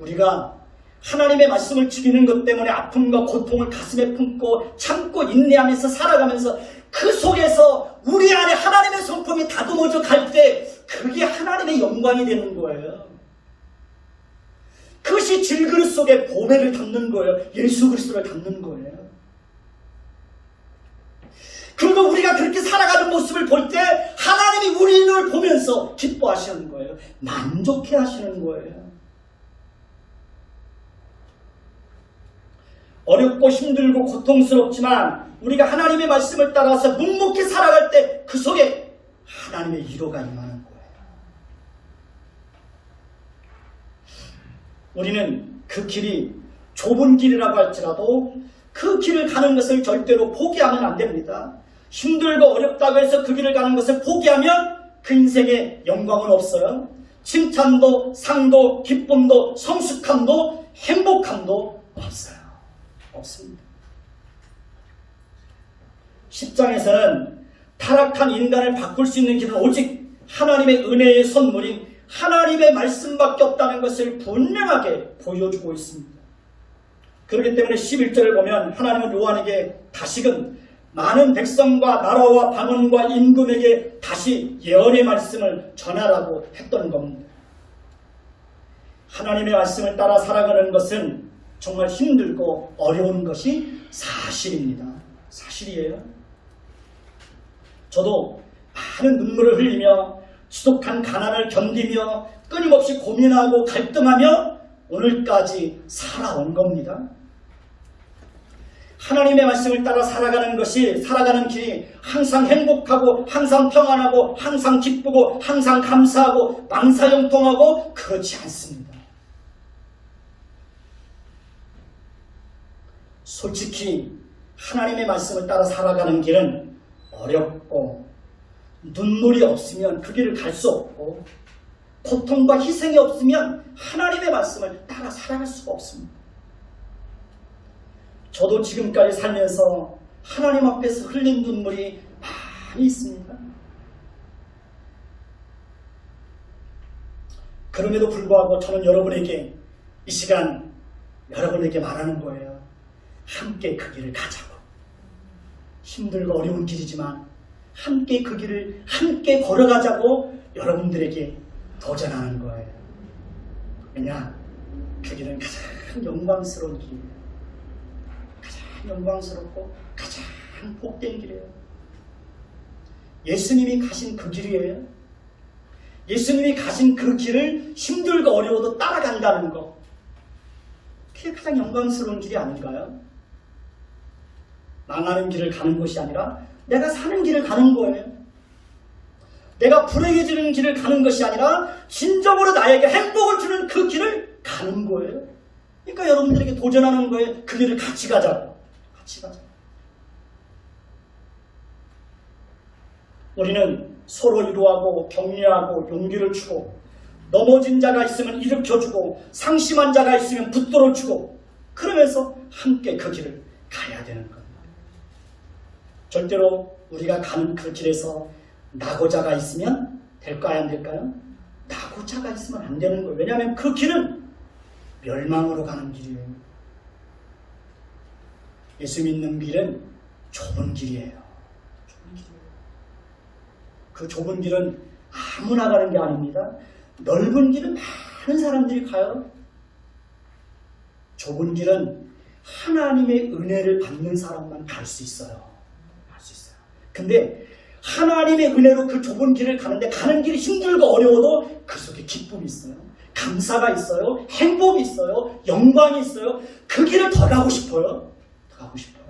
우리가 하나님의 말씀을 지키는 것 때문에 아픔과 고통을 가슴에 품고 참고 인내하면서 살아가면서 그 속에서 우리 안에 하나님의 성품이 다듬어져 갈 때 그게 하나님의 영광이 되는 거예요. 그것이 질그릇 속에 보배를 담는 거예요. 예수 그리스도를 담는 거예요. 그리고 우리가 그렇게 살아가는 모습을 볼 때 하나님이 우리를 보면서 기뻐하시는 거예요. 만족해 하시는 거예요. 어렵고 힘들고 고통스럽지만 우리가 하나님의 말씀을 따라서 묵묵히 살아갈 때 그 속에 하나님의 위로가 임하는 거예요. 우리는 그 길이 좁은 길이라고 할지라도 그 길을 가는 것을 절대로 포기하면 안 됩니다. 힘들고 어렵다고 해서 그 길을 가는 것을 포기하면 그 인생에 영광은 없어요. 칭찬도 상도 기쁨도 성숙함도 행복함도 없어요. 없습니다. 10장에서는 타락한 인간을 바꿀 수 있는 길은 오직 하나님의 은혜의 선물인 하나님의 말씀밖에 없다는 것을 분명하게 보여주고 있습니다. 그렇기 때문에 11절을 보면 하나님은 요한에게 다시금 많은 백성과 나라와 방언과 임금에게 다시 예언의 말씀을 전하라고 했던 겁니다. 하나님의 말씀을 따라 살아가는 것은 정말 힘들고 어려운 것이 사실입니다. 사실이에요. 저도 많은 눈물을 흘리며 지독한 가난을 견디며 끊임없이 고민하고 갈등하며 오늘까지 살아온 겁니다. 하나님의 말씀을 따라 살아가는 길이 항상 행복하고 항상 평안하고 항상 기쁘고 항상 감사하고 망사형통하고 그렇지 않습니다. 솔직히 하나님의 말씀을 따라 살아가는 길은 어렵고 눈물이 없으면 그 길을 갈 수 없고 고통과 희생이 없으면 하나님의 말씀을 따라 살아갈 수가 없습니다. 저도 지금까지 살면서 하나님 앞에서 흘린 눈물이 많이 있습니다. 그럼에도 불구하고 저는 여러분에게 이 시간 여러분에게 말하는 거예요. 함께 그 길을 가자고. 힘들고 어려운 길이지만 함께 그 길을 함께 걸어가자고 여러분들에게 도전하는 거예요. 왜냐? 그 길은 가장 영광스러운 길이에요. 가장 영광스럽고 가장 복된 길이에요. 예수님이 가신 그 길이에요. 예수님이 가신 그 길을 힘들고 어려워도 따라간다는 것, 그게 가장 영광스러운 길이 아닌가요? 망하는 길을 가는 것이 아니라 내가 사는 길을 가는 거예요. 내가 불행해지는 길을 가는 것이 아니라 진정으로 나에게 행복을 주는 그 길을 가는 거예요. 그러니까 여러분들에게 도전하는 거예요. 그 길을 같이 가자고. 같이 가자. 우리는 서로 위로하고 격려하고 용기를 주고 넘어진 자가 있으면 일으켜주고 상심한 자가 있으면 붙들어주고 그러면서 함께 그 길을 가야 되는 겁니다. 절대로 우리가 가는 그 길에서 낙오자가 있으면 될까요? 안 될까요? 낙오자가 있으면 안 되는 거예요. 왜냐하면 그 길은 멸망으로 가는 길이에요. 예수 믿는 길은 좁은 길이에요. 좁은 길이에요. 그 좁은 길은 아무나 가는 게 아닙니다. 넓은 길은 많은 사람들이 가요. 좁은 길은 하나님의 은혜를 받는 사람만 갈 수 있어요. 갈 수 있어요. 근데 하나님의 은혜로 그 좁은 길을 가는데 가는 길이 힘들고 어려워도 그 속에 기쁨이 있어요. 감사가 있어요. 행복이 있어요. 영광이 있어요. 그 길을 더 가고 싶어요. 더 가고 싶어요.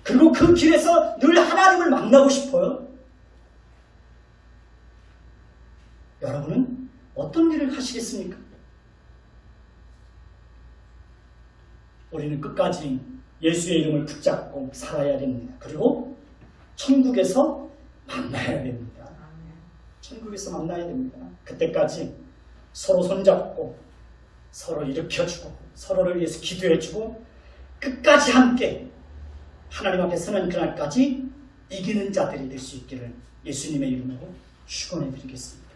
그리고 그 길에서 늘 하나님을 만나고 싶어요. 여러분은 어떤 길을 가시겠습니까? 우리는 끝까지 예수의 이름을 붙잡고 살아야 됩니다. 그리고 천국에서 만나야 됩니다. 천국에서 만나야 됩니다. 그때까지 서로 손잡고 서로 일으켜주고 서로를 위해서 기도해주고 끝까지 함께 하나님 앞에 서는 그날까지 이기는 자들이 될 수 있기를 예수님의 이름으로 축원해 드리겠습니다.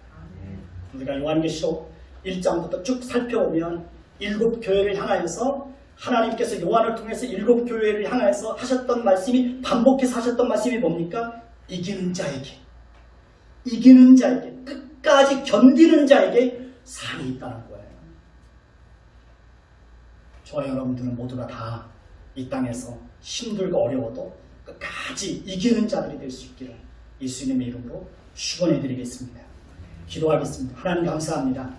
우리가 요한계시록 1장부터 쭉 살펴보면 7교회를 향하여서 하나님께서 요한을 통해서 7교회를 향하여서 하셨던 말씀이 반복해서 하셨던 말씀이 뭡니까? 이기는 자에게 끝까지 견디는 자에게 상이 있다는 거예요. 저와 여러분들은 모두가 다 이 땅에서 힘들고 어려워도 끝까지 이기는 자들이 될 수 있기를 예수님의 이름으로 축원해 드리겠습니다. 기도하겠습니다. 하나님 감사합니다.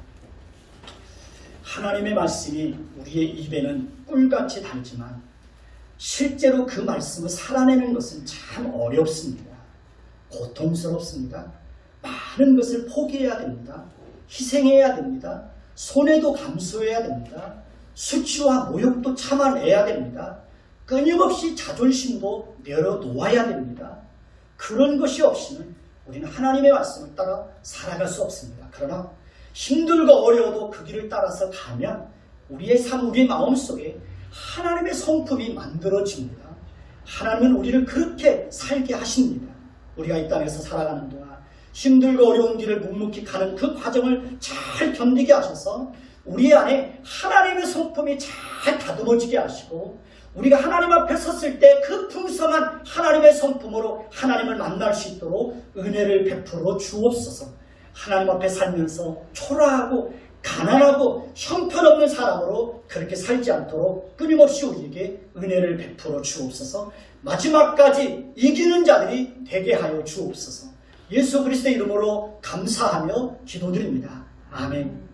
하나님의 말씀이 우리의 입에는 꿀같이 달지만 실제로 그 말씀을 살아내는 것은 참 어렵습니다. 고통스럽습니다. 많은 것을 포기해야 됩니다. 희생해야 됩니다. 손해도 감수해야 됩니다. 수치와 모욕도 참아내야 됩니다. 끊임없이 자존심도 내려놓아야 됩니다. 그런 것이 없이는 우리는 하나님의 말씀을 따라 살아갈 수 없습니다. 그러나 힘들고 어려워도 그 길을 따라서 가면 우리의 삶, 우리의 마음속에 하나님의 성품이 만들어집니다. 하나님은 우리를 그렇게 살게 하십니다. 우리가 이 땅에서 살아가는 동안 힘들고 어려운 길을 묵묵히 가는 그 과정을 잘 견디게 하셔서 우리 안에 하나님의 성품이 잘 다듬어지게 하시고 우리가 하나님 앞에 섰을 때 그 풍성한 하나님의 성품으로 하나님을 만날 수 있도록 은혜를 베풀어 주옵소서. 하나님 앞에 살면서 초라하고 가난하고 형편없는 사람으로 그렇게 살지 않도록 끊임없이 우리에게 은혜를 베풀어 주옵소서. 마지막까지 이기는 자들이 되게 하여 주옵소서. 예수 그리스도의 이름으로 감사하며 기도드립니다. 아멘.